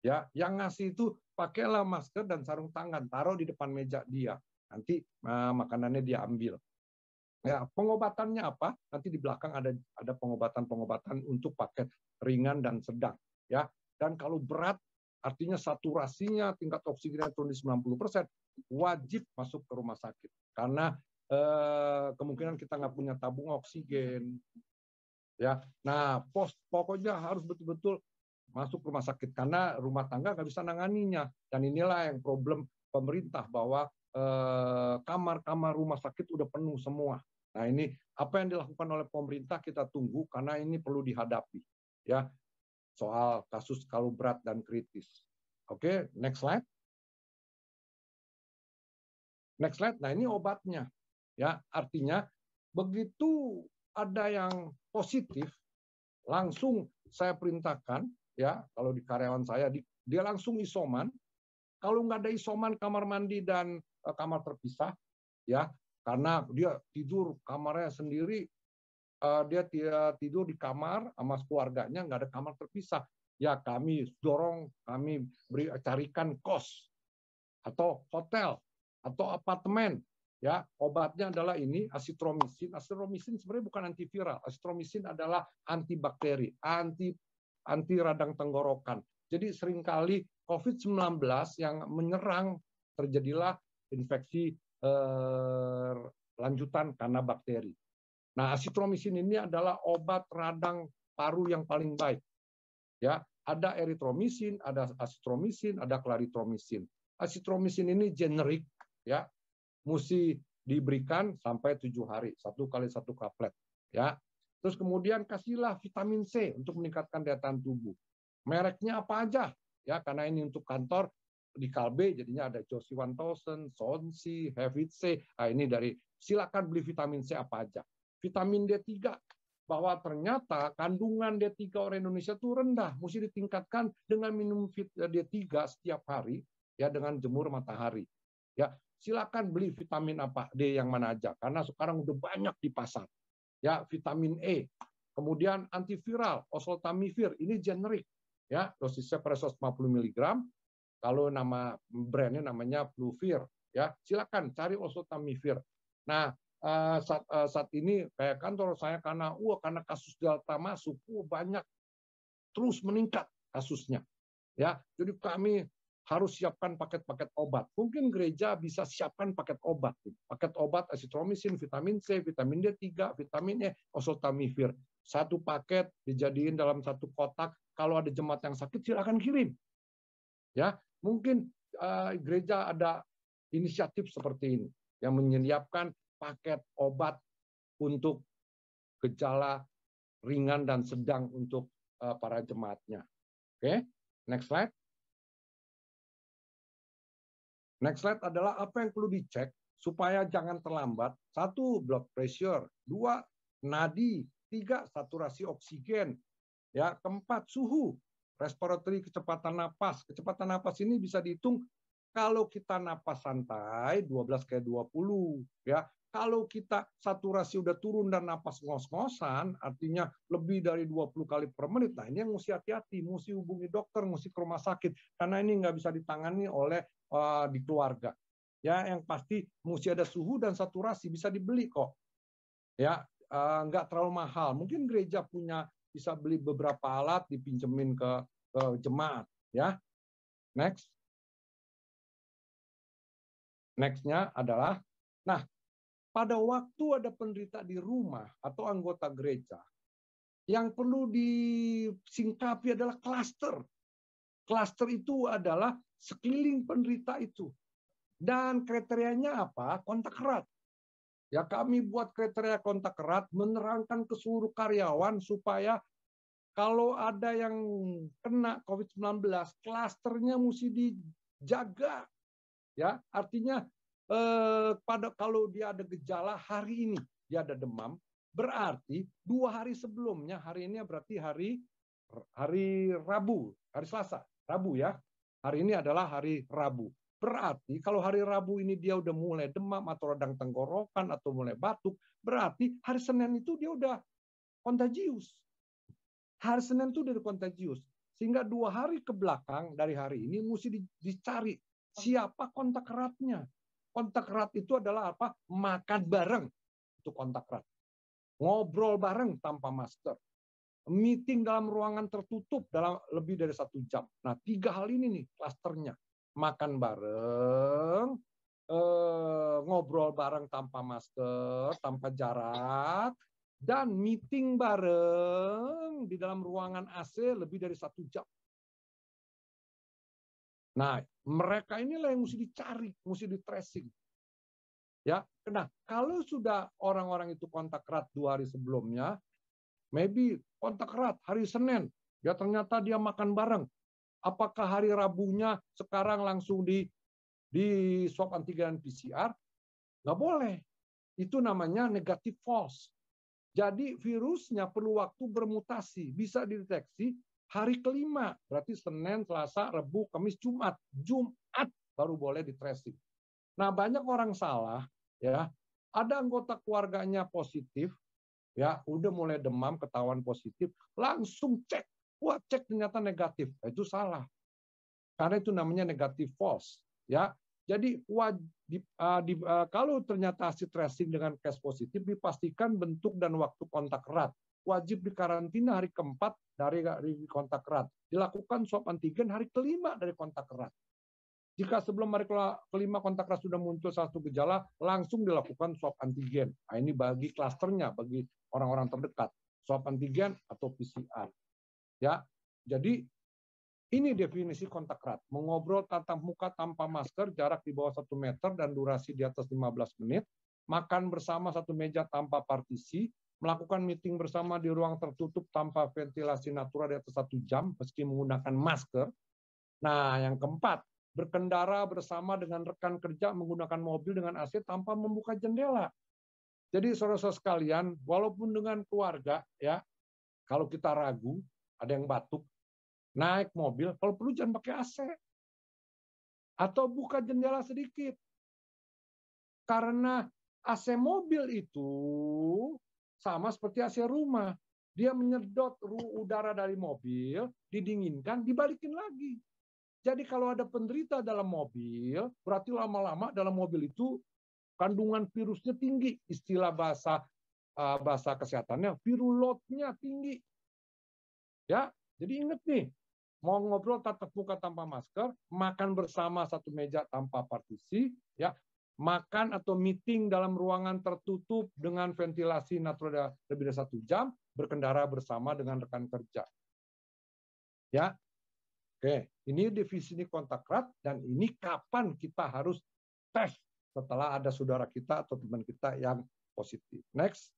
Ya, yang ngasih itu pakailah masker dan sarung tangan, taruh di depan meja dia. Nanti makanannya dia ambil. Ya, pengobatannya apa? Nanti di belakang ada pengobatan-pengobatan untuk paket ringan dan sedang, ya. Dan kalau berat, artinya saturasinya tingkat oksigennya turun di 90%, wajib masuk ke rumah sakit karena kemungkinan kita nggak punya tabung oksigen, ya. Nah, pokoknya harus betul-betul masuk rumah sakit karena rumah tangga nggak bisa nanganinya. Dan inilah yang problem pemerintah bahwa kamar-kamar rumah sakit udah penuh semua. Nah, ini apa yang dilakukan oleh pemerintah kita tunggu karena ini perlu dihadapi, ya, soal kasus kalau berat dan kritis. Oke, next slide. Next slide. Nah, ini obatnya, ya. Artinya begitu ada yang positif, langsung saya perintahkan, ya, kalau di karyawan saya dia langsung isoman. Kalau nggak ada isoman kamar mandi dan kamar terpisah, ya, karena dia tidur kamarnya sendiri, dia tidur di kamar sama keluarganya, nggak ada kamar terpisah. Ya, kami dorong, kami carikan kos atau hotel atau apartemen. Ya, obatnya adalah ini asitromisin. Asitromisin sebenarnya bukan antiviral. Asitromisin adalah antibakteri, anti radang tenggorokan. Jadi seringkali COVID-19 yang menyerang terjadilah infeksi lanjutan karena bakteri. Nah, asitromisin ini adalah obat radang paru yang paling baik. Ya, ada eritromisin, ada asitromisin, ada klaritromisin. Asitromisin ini generik, ya, mesti diberikan sampai 7 hari, 1 kali 1 kaplet, ya. Terus kemudian kasihlah vitamin C untuk meningkatkan daya tahan tubuh. Mereknya apa aja, ya, karena ini untuk kantor. Di Kalbe jadinya ada Josie 1000, Sonsi, Hevit C. Nah, ini dari silakan beli vitamin C apa aja. Vitamin D3, bahwa ternyata kandungan D3 orang Indonesia itu rendah, mesti ditingkatkan dengan minum D3 setiap hari, ya, dengan jemur matahari. Ya, silakan beli vitamin apa D yang mana aja karena sekarang udah banyak di pasar. Ya, vitamin E. Kemudian antiviral, oseltamivir, ini generik, ya, dosisnya per 150 mg. Kalau nama brandnya namanya Fluvir, ya, silakan cari oseltamivir. Nah, saat ini kayak kantor saya karena kasus Delta masuk, banyak terus meningkat kasusnya, ya. Jadi kami harus siapkan paket-paket obat. Mungkin gereja bisa siapkan paket obat asitromisin, vitamin C, vitamin D3, vitamin E, oseltamivir. Satu paket dijadiin dalam satu kotak. Kalau ada jemaat yang sakit silakan kirim. Ya, mungkin gereja ada inisiatif seperti ini yang menyiapkan paket obat untuk gejala ringan dan sedang untuk para jemaatnya. Oke, next slide. Next slide adalah apa yang perlu dicek supaya jangan terlambat. 1, blood pressure. 2, nadi. 3, saturasi oksigen. Ya, 4, suhu. Respiratory, kecepatan napas. Kecepatan napas ini bisa dihitung kalau kita napas santai 12/20, ya. Kalau kita saturasi udah turun dan napas ngos-ngosan, artinya lebih dari 20 kali per menit, nah ini yang mesti hati-hati, mesti hubungi dokter, mesti ke rumah sakit, karena ini nggak bisa ditangani oleh di keluarga. Ya, yang pasti mesti ada suhu dan saturasi, bisa dibeli kok. Ya, nggak terlalu mahal. Mungkin gereja bisa beli beberapa alat dipinjemin ke jemaat, ya. Next. Next-nya adalah, nah, pada waktu ada penderita di rumah atau anggota gereja, yang perlu disingkapi adalah klaster. Klaster itu adalah sekeliling penderita itu. Dan kriterianya apa? Kontak erat. Ya, kami buat kriteria kontak erat, menerangkan ke seluruh karyawan supaya kalau ada yang kena COVID-19, klasternya mesti dijaga. Ya, artinya kalau dia ada gejala hari ini, dia ada demam, berarti 2 hari sebelumnya, hari ini berarti hari Rabu, hari Selasa, Rabu, ya. Hari ini adalah hari Rabu. Berarti kalau hari Rabu ini dia udah mulai demam atau radang tenggorokan atau mulai batuk, berarti hari Senin itu dia udah kontagius. Hari Senin itu udah kontagius. Sehingga 2 hari ke belakang dari hari ini mesti dicari siapa kontak eratnya. Kontak erat itu adalah apa? Makan bareng. itu kontak erat. Ngobrol bareng tanpa masker. Meeting dalam ruangan tertutup dalam lebih dari 1 jam. Nah, 3 hal ini nih klasternya. Makan bareng, ngobrol bareng tanpa masker, tanpa jarak, dan meeting bareng di dalam ruangan AC lebih dari 1 jam. Nah, mereka inilah yang mesti dicari, mesti di tracing. Ya, nah kalau sudah orang-orang itu kontak erat 2 hari sebelumnya, maybe kontak erat hari Senin, ya ternyata dia makan bareng. Apakah hari Rabunya sekarang langsung di swab antigen PCR? Nggak boleh. Itu namanya negatif false. Jadi virusnya perlu waktu bermutasi, bisa dideteksi hari kelima, berarti Senin, Selasa, Rabu, Kamis, Jumat. Jumat baru boleh di tracing. Nah, banyak orang salah, ya. Ada anggota keluarganya positif, ya, udah mulai demam, ketahuan positif, langsung cek. Wah, cek ternyata negatif. Itu salah. Karena itu namanya negatif false, ya. Jadi kalau ternyata hasil tracing dengan case positif, dipastikan bentuk dan waktu kontak erat. Wajib dikarantina hari keempat dari kontak erat. Dilakukan swab antigen hari kelima dari kontak erat. Jika sebelum hari kelima kontak erat sudah muncul satu gejala, langsung dilakukan swab antigen. Nah, ini bagi klasternya, bagi orang-orang terdekat. Swab antigen atau PCR. Ya, jadi ini definisi kontak erat. Mengobrol tatap muka tanpa masker, jarak di bawah 1 meter dan durasi di atas 15 menit. Makan bersama satu meja tanpa partisi. Melakukan meeting bersama di ruang tertutup tanpa ventilasi natural di atas 1 jam, meski menggunakan masker. Nah, yang keempat, berkendara bersama dengan rekan kerja menggunakan mobil dengan AC tanpa membuka jendela. Jadi saudara-saudara sekalian, walaupun dengan keluarga, ya, kalau kita ragu, ada yang batuk, naik mobil, kalau perlu jangan pakai AC. Atau buka jendela sedikit. Karena AC mobil itu sama seperti AC rumah. Dia menyedot udara dari mobil, didinginkan, dibalikin lagi. Jadi kalau ada penderita dalam mobil, berarti lama-lama dalam mobil itu kandungan virusnya tinggi. Istilah bahasa kesehatannya, virulotnya tinggi. Ya, jadi ingat nih, mau ngobrol tatap muka tanpa masker, makan bersama satu meja tanpa partisi, ya, makan atau meeting dalam ruangan tertutup dengan ventilasi natural lebih dari 1 jam, berkendara bersama dengan rekan kerja. Ya, oke, ini definisi kontak erat dan ini kapan kita harus tes setelah ada saudara kita atau teman kita yang positif. Next.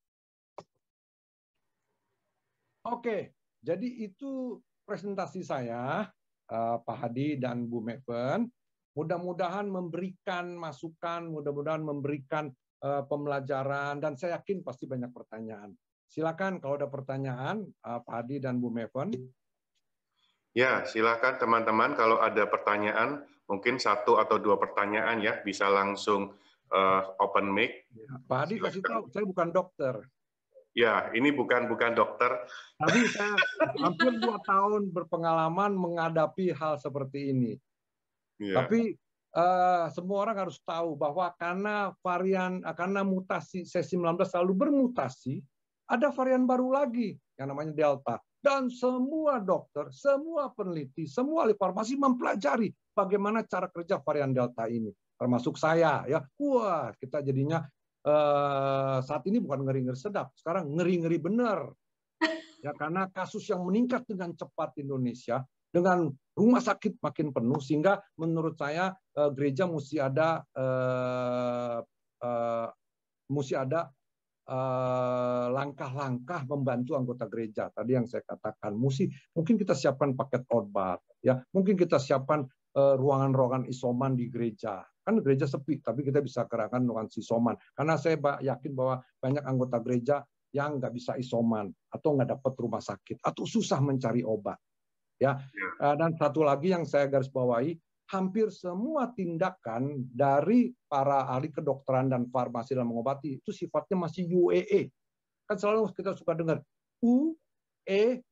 Oke, jadi itu presentasi saya, Pak Hadi dan Bu Meven. Mudah-mudahan memberikan masukan, mudah-mudahan memberikan pembelajaran, dan saya yakin pasti banyak pertanyaan. Silakan kalau ada pertanyaan, Pak Hadi dan Bu Meven. Ya, silakan teman-teman kalau ada pertanyaan, mungkin 1 atau 2 pertanyaan ya, bisa langsung open mic. Pak Hadi kasih tahu, saya bukan dokter. Ya, ini bukan dokter. Tapi saya hampir 2 tahun berpengalaman menghadapi hal seperti ini. Ya. Tapi semua orang harus tahu bahwa karena mutasi C19 selalu bermutasi, ada varian baru lagi yang namanya Delta. Dan semua dokter, semua peneliti, semua ahli farmasi mempelajari bagaimana cara kerja varian Delta ini. Termasuk saya, ya. Wah, kita jadinya saat ini bukan ngeri-ngeri sedap, sekarang ngeri-ngeri benar. Ya, karena kasus yang meningkat dengan cepat di Indonesia, dengan rumah sakit makin penuh, sehingga menurut saya gereja mesti ada langkah-langkah membantu anggota gereja. Tadi yang saya katakan, mungkin kita siapkan paket obat, ya, mungkin kita siapkan ruangan-ruangan isoman di gereja. Kan gereja sepi, tapi kita bisa kerahkan ruangan isoman. Karena saya yakin bahwa banyak anggota gereja yang nggak bisa isoman atau nggak dapat rumah sakit atau susah mencari obat. Ya, dan satu lagi yang saya garis bawahi, hampir semua tindakan dari para ahli kedokteran dan farmasi dalam mengobati itu sifatnya masih UEE. Kan selalu kita suka dengar UEA,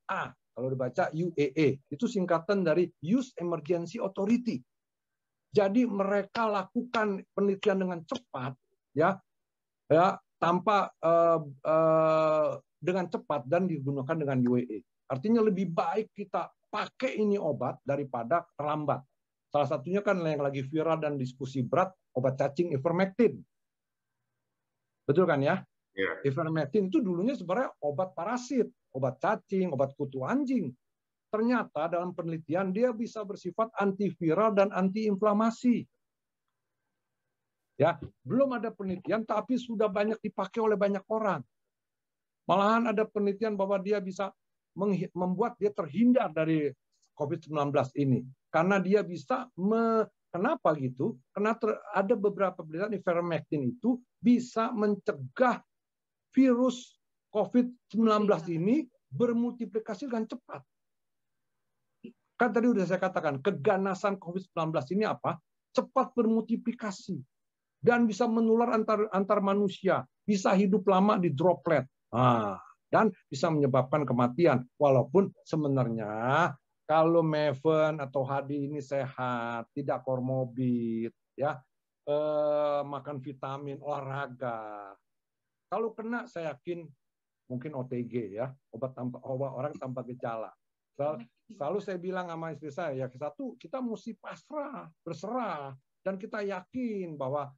kalau dibaca UEE, itu singkatan dari Use Emergency Authority. Jadi mereka lakukan penelitian dengan cepat, ya, tanpa dengan cepat dan digunakan dengan UAE. Artinya lebih baik kita pakai ini obat daripada terlambat. Salah satunya kan yang lagi viral dan diskusi berat, obat cacing ivermectin. Betul kan ya? Yeah. Ivermectin itu dulunya sebenarnya obat parasit, obat cacing, obat kutu anjing. Ternyata dalam penelitian dia bisa bersifat antiviral dan antiinflamasi. Ya, belum ada penelitian tapi sudah banyak dipakai oleh banyak orang. Malahan ada penelitian bahwa dia bisa membuat dia terhindar dari COVID-19 ini. Karena dia bisa kenapa gitu? Karena ada beberapa penelitian ivermectin itu bisa mencegah virus COVID-19 ini bermultiplikasi dengan cepat. Kan tadi sudah saya katakan, keganasan COVID-19 ini apa? Cepat bermultiplikasi. Dan bisa menular antar manusia. Bisa hidup lama di droplet. Dan bisa menyebabkan kematian. Walaupun sebenarnya kalau Maven atau Hadi ini sehat, tidak komorbid, ya, makan vitamin, olahraga. Kalau kena, saya yakin mungkin OTG ya, obat orang tanpa gejala. Selalu saya bilang sama istri saya, ya satu kita mesti pasrah, berserah, dan kita yakin bahwa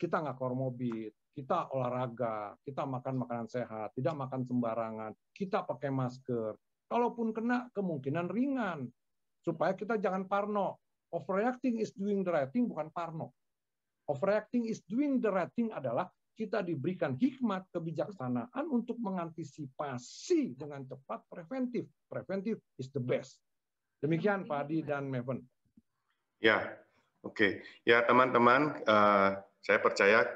kita nggak komorbid, kita olahraga, kita makan makanan sehat, tidak makan sembarangan, kita pakai masker. Kalaupun kena, kemungkinan ringan, supaya kita jangan parno. Overreacting is doing the right thing, bukan parno. Overreacting is doing the right thing adalah kita diberikan hikmat, kebijaksanaan untuk mengantisipasi dengan cepat preventif. Preventif is the best. Demikian Pak Hadi dan Maven. Ya, oke. Ya teman-teman, saya percaya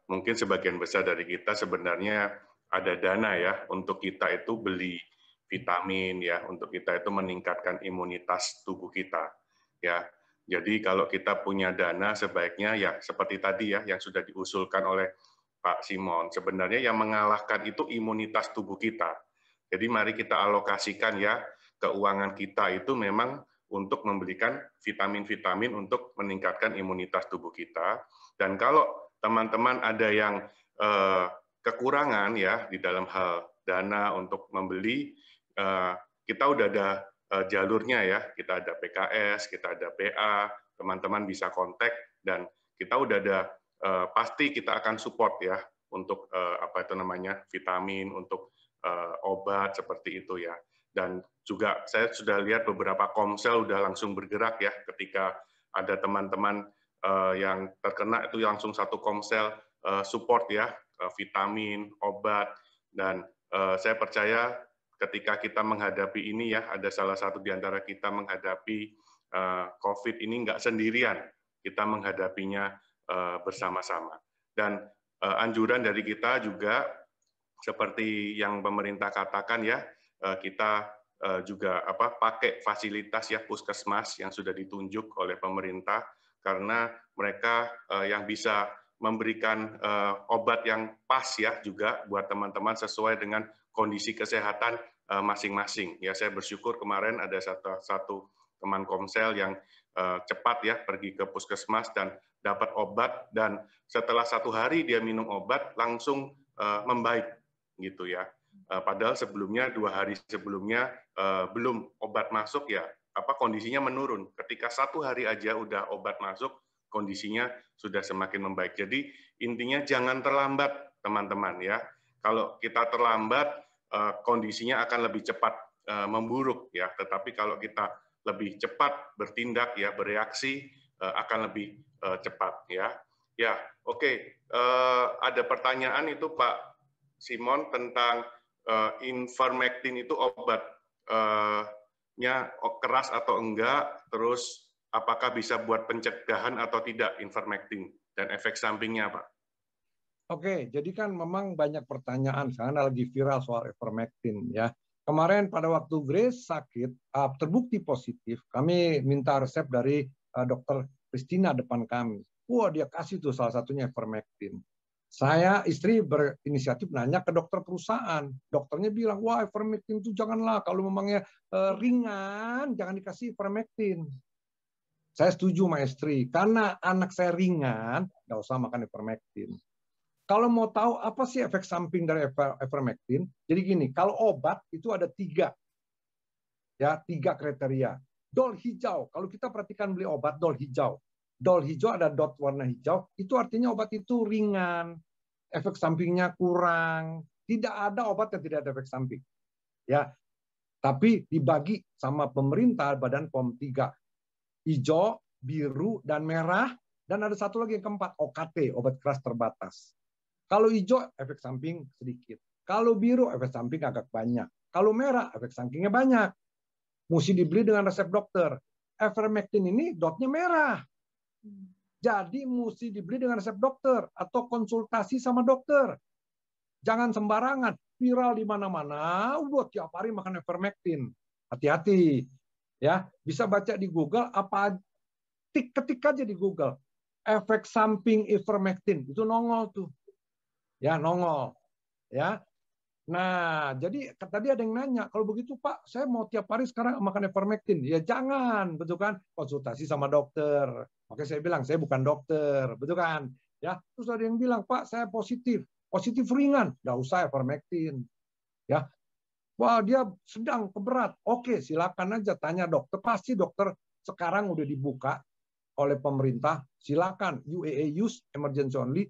mungkin sebagian besar dari kita sebenarnya ada dana ya untuk kita itu beli vitamin ya, untuk kita itu meningkatkan imunitas tubuh kita ya. Jadi kalau kita punya dana sebaiknya ya seperti tadi ya yang sudah diusulkan oleh Pak Simon, sebenarnya yang mengalahkan itu imunitas tubuh kita. Jadi mari kita alokasikan ya keuangan kita itu memang untuk memberikan vitamin-vitamin untuk meningkatkan imunitas tubuh kita. Dan kalau teman-teman ada yang kekurangan ya di dalam hal dana untuk membeli, kita udah ada jalurnya ya, kita ada PKS, kita ada PA, teman-teman bisa kontak dan kita udah ada pasti kita akan support ya untuk apa itu namanya vitamin, untuk obat seperti itu ya. Dan juga saya sudah lihat beberapa komsel udah langsung bergerak ya ketika ada teman-teman yang terkena itu langsung satu komsel support ya vitamin, obat dan saya percaya ketika kita menghadapi ini ya, ada salah satu di antara kita menghadapi COVID ini nggak sendirian, kita menghadapinya bersama-sama. Dan anjuran dari kita juga, seperti yang pemerintah katakan ya, kita juga pakai fasilitas ya puskesmas yang sudah ditunjuk oleh pemerintah, karena mereka yang bisa memberikan obat yang pas ya juga buat teman-teman sesuai dengan kondisi kesehatan masing-masing. Ya saya bersyukur kemarin ada satu teman komsel yang cepat ya pergi ke puskesmas dan dapat obat dan setelah 1 hari dia minum obat langsung membaik gitu ya. Padahal sebelumnya 2 hari sebelumnya belum obat masuk ya kondisinya menurun. Ketika 1 hari aja udah obat masuk kondisinya sudah semakin membaik. Jadi intinya jangan terlambat teman-teman ya. Kalau kita terlambat kondisinya akan lebih cepat memburuk ya. Tetapi kalau kita lebih cepat bertindak ya bereaksi akan lebih cepat ya. Ya oke. Ada pertanyaan itu Pak Simon tentang ivermectin itu obatnya keras atau enggak, terus apakah bisa buat pencegahan atau tidak ivermectin dan efek sampingnya Pak? Oke, jadi kan memang banyak pertanyaan karena lagi viral soal ivermectin ya. Kemarin pada waktu Grace sakit, terbukti positif, kami minta resep dari dokter Christina depan kami. Wah, dia kasih tuh salah satunya ivermectin. Saya, istri berinisiatif nanya ke dokter perusahaan. Dokternya bilang, wah ivermectin itu janganlah. Kalau memangnya ringan, jangan dikasih ivermectin. Saya setuju sama istri. Karena anak saya ringan, nggak usah makan ivermectin. Kalau mau tahu apa sih efek samping dari ivermectin, jadi gini, kalau obat itu ada tiga kriteria. Dol hijau, kalau kita perhatikan beli obat dol hijau ada dot warna hijau, itu artinya obat itu ringan, efek sampingnya kurang. Tidak ada obat yang tidak ada efek samping. Ya, tapi dibagi sama pemerintah Badan POM 3. Hijau, biru, dan merah. Dan ada satu lagi yang keempat, OKT, obat keras terbatas. Kalau hijau, efek samping sedikit. Kalau biru, efek samping agak banyak. Kalau merah, efek sampingnya banyak. Mesti dibeli dengan resep dokter. Ivermectin ini dotnya merah. Jadi mesti dibeli dengan resep dokter atau konsultasi sama dokter. Jangan sembarangan. Viral di mana-mana, udah tiap hari makan ivermectin. Hati-hati. Ya, bisa baca di Google apa, ketik aja di Google. Efek samping ivermectin itu nongol tuh. Ya, nongol. Ya. Nah, jadi tadi ada yang nanya, kalau begitu Pak, saya mau tiap hari sekarang makan ivermectin. Ya jangan, betul kan? Konsultasi sama dokter. Makanya saya bilang, saya bukan dokter, betul kan? Ya, terus ada yang bilang, Pak, saya positif ringan, nggak usah ivermectin. Ya, wah dia sedang keberat. Oke, silakan aja tanya dokter. Pasti dokter sekarang udah dibuka oleh pemerintah. Silakan UAA use emergency only,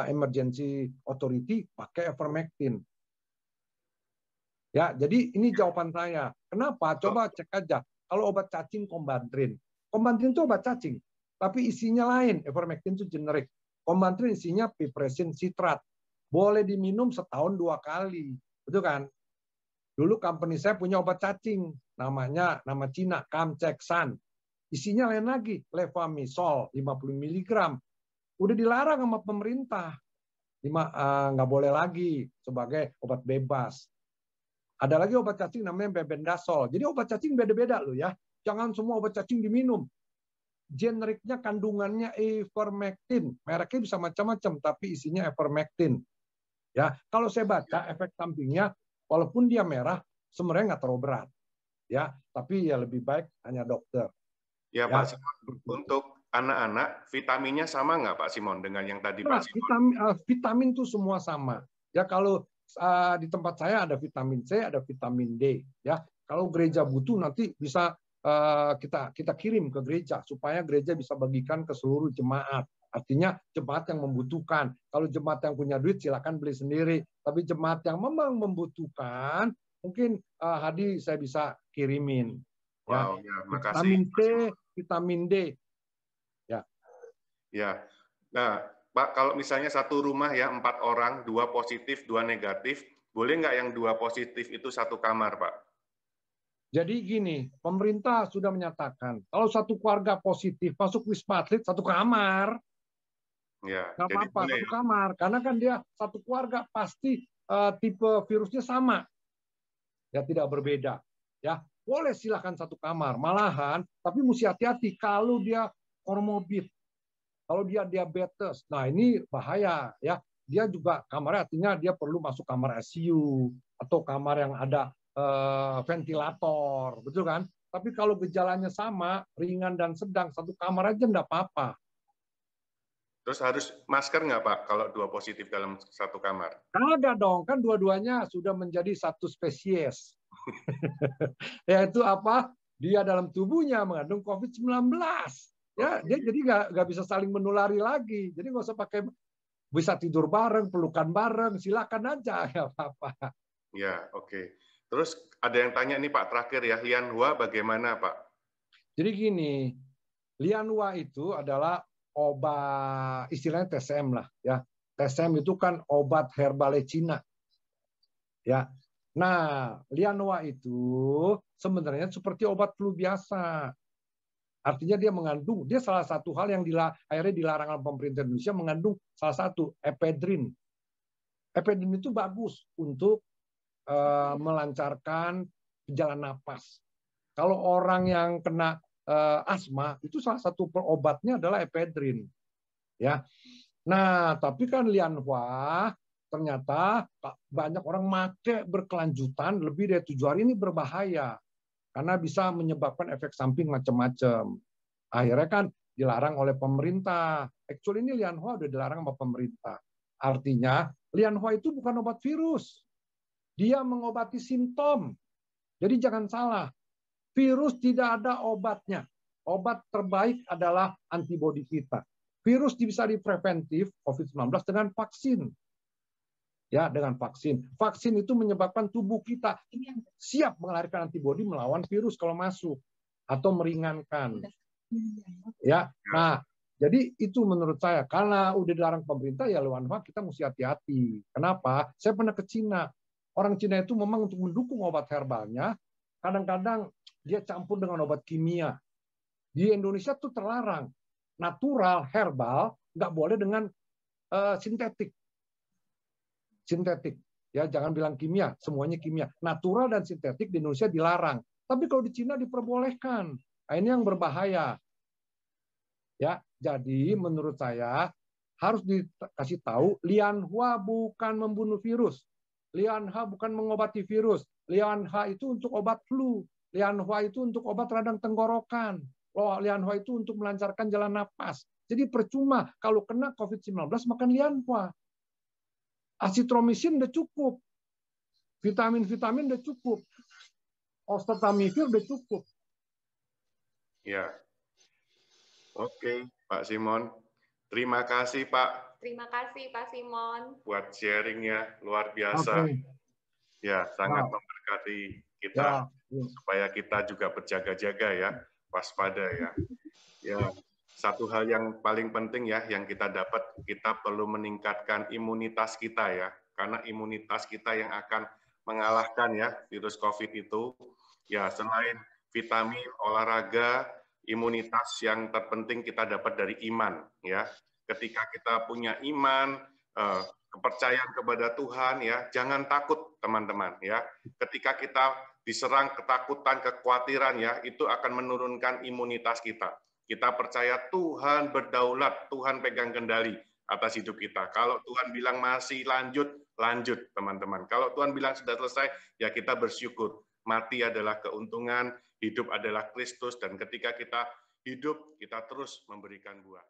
emergency authority pakai ivermectin. Ya, jadi ini jawaban saya. Kenapa? Coba cek aja. Kalau obat cacing Combantrin. Combantrin itu obat cacing, tapi isinya lain. Ivermectin itu generik. Combantrin isinya piperacin citrat. Boleh diminum setahun 2 kali. Betul kan? Dulu company saya punya obat cacing, nama Cina, Kamceksan. Isinya lain lagi, levamisol 50 mg. Udah dilarang sama pemerintah. Nggak boleh lagi sebagai obat bebas. Ada lagi obat cacing namanya bebendazole. Jadi obat cacing beda-beda loh ya. Jangan semua obat cacing diminum. Generiknya kandungannya ivermectin. Mereknya bisa macam-macam, tapi isinya ivermectin. Ya, kalau saya baca efek sampingnya, walaupun dia merah, sebenarnya nggak terlalu berat. Ya, tapi ya lebih baik hanya dokter. Ya, Pak Simon, untuk anak-anak vitaminnya sama nggak Pak Simon dengan yang tadi Nah, Pak Simon? vitamin itu semua sama. Ya kalau di tempat saya ada vitamin C, ada vitamin D. Ya kalau gereja butuh nanti bisa kita kirim ke gereja supaya gereja bisa bagikan ke seluruh jemaat. Artinya jemaat yang membutuhkan. Kalau jemaat yang punya duit silakan beli sendiri. Tapi jemaat yang memang membutuhkan mungkin Hadi saya bisa kirimin. Wow, ya, makasih. Vitamin C, vitamin D. Ya. Ya. Nah, Pak, kalau misalnya satu rumah ya 4 orang, 2 positif, 2 negatif, boleh nggak yang 2 positif itu satu kamar, Pak? Jadi gini, pemerintah sudah menyatakan kalau satu keluarga positif masuk Wisma Atlet satu kamar, Ya, nggak jadi apa-apa boleh. satu kamar, karena kan dia satu keluarga pasti tipe virusnya sama, ya tidak berbeda, ya boleh silakan satu kamar, malahan tapi mesti hati-hati kalau dia komorbid, kalau dia diabetes, nah ini bahaya ya, dia juga kamarnya artinya dia perlu masuk kamar ICU atau kamar yang ada ventilator, betul kan? Tapi kalau gejalanya sama, ringan dan sedang, satu kamar aja enggak apa-apa. Terus harus masker nggak Pak kalau 2 positif dalam satu kamar? Kagak dong, kan dua-duanya sudah menjadi satu spesies. Yaitu apa? Dia dalam tubuhnya mengandung COVID-19. Ya, dia jadi nggak bisa saling menulari lagi. Jadi nggak usah pakai, bisa tidur bareng, pelukan bareng, silakan aja, ya apa-apa. Ya, oke. Terus ada yang tanya nih Pak terakhir ya, Lianhua bagaimana Pak? Jadi gini, Lianhua itu adalah obat, istilahnya TSM lah ya. TSM itu kan obat herbal Cina. Ya. Nah, Lianhua itu sebenarnya seperti obat flu biasa. Artinya dia mengandung, dia salah satu hal yang akhirnya dilarang oleh pemerintah Indonesia, mengandung salah satu epedrin. Epedrin itu bagus untuk melancarkan jalan napas. Kalau orang yang kena asma, itu salah satu obatnya adalah epedrin. Ya. Nah, tapi kan Lianhua ternyata banyak orang make berkelanjutan lebih dari 7 hari, ini berbahaya karena bisa menyebabkan efek samping macam-macam. Akhirnya kan dilarang oleh pemerintah. Actually ini Lianhua udah dilarang sama pemerintah. Artinya, Lianhua itu bukan obat virus. Dia mengobati simptom. Jadi jangan salah. Virus tidak ada obatnya. Obat terbaik adalah antibodi kita. Virus bisa dipreventif COVID-19 dengan vaksin. Ya, dengan vaksin. Vaksin itu menyebabkan tubuh kita siap mengelahirkan antibodi melawan virus kalau masuk atau meringankan. Ya, nah, jadi itu menurut saya karena udah dilarang pemerintah ya Lianhua kita mesti hati-hati. Kenapa? Saya pernah ke Cina. Orang Cina itu memang untuk mendukung obat herbalnya, kadang-kadang dia campur dengan obat kimia. Di Indonesia tuh terlarang. Natural, herbal, nggak boleh dengan sintetik. Sintetik. Ya, jangan bilang kimia, semuanya kimia. Natural dan sintetik di Indonesia dilarang. Tapi kalau di Cina diperbolehkan. Nah, ini yang berbahaya. Ya, jadi menurut saya harus dikasih tahu Lianhua bukan membunuh virus. Lianhua bukan mengobati virus. Lianhua itu untuk obat flu. Lianhua itu untuk obat radang tenggorokan. Lianhua itu untuk melancarkan jalan napas. Jadi percuma kalau kena COVID-19 makan Lianhua. Asitromisin udah cukup. Vitamin-vitamin udah cukup. Oseltamivir udah cukup. Ya. Oke, Pak Simon. Terima kasih, Pak. Terima kasih, Pak Simon. Buat sharing-nya, luar biasa. Oke. Ya, sangat memberkati kita. Supaya kita juga berjaga-jaga ya, waspada ya. Ya, satu hal yang paling penting ya, yang kita dapat, kita perlu meningkatkan imunitas kita ya. Karena imunitas kita yang akan mengalahkan ya virus COVID itu. Ya, selain vitamin, olahraga, imunitas yang terpenting kita dapat dari iman ya. Ketika kita punya iman, kepercayaan kepada Tuhan ya, jangan takut teman-teman ya. Ketika kita diserang ketakutan, kekhawatiran ya, itu akan menurunkan imunitas kita. Kita percaya Tuhan berdaulat, Tuhan pegang kendali atas hidup kita. Kalau Tuhan bilang masih lanjut, lanjut teman-teman. Kalau Tuhan bilang sudah selesai, ya kita bersyukur. Mati adalah keuntungan, hidup adalah Kristus, dan ketika kita hidup, kita terus memberikan buah.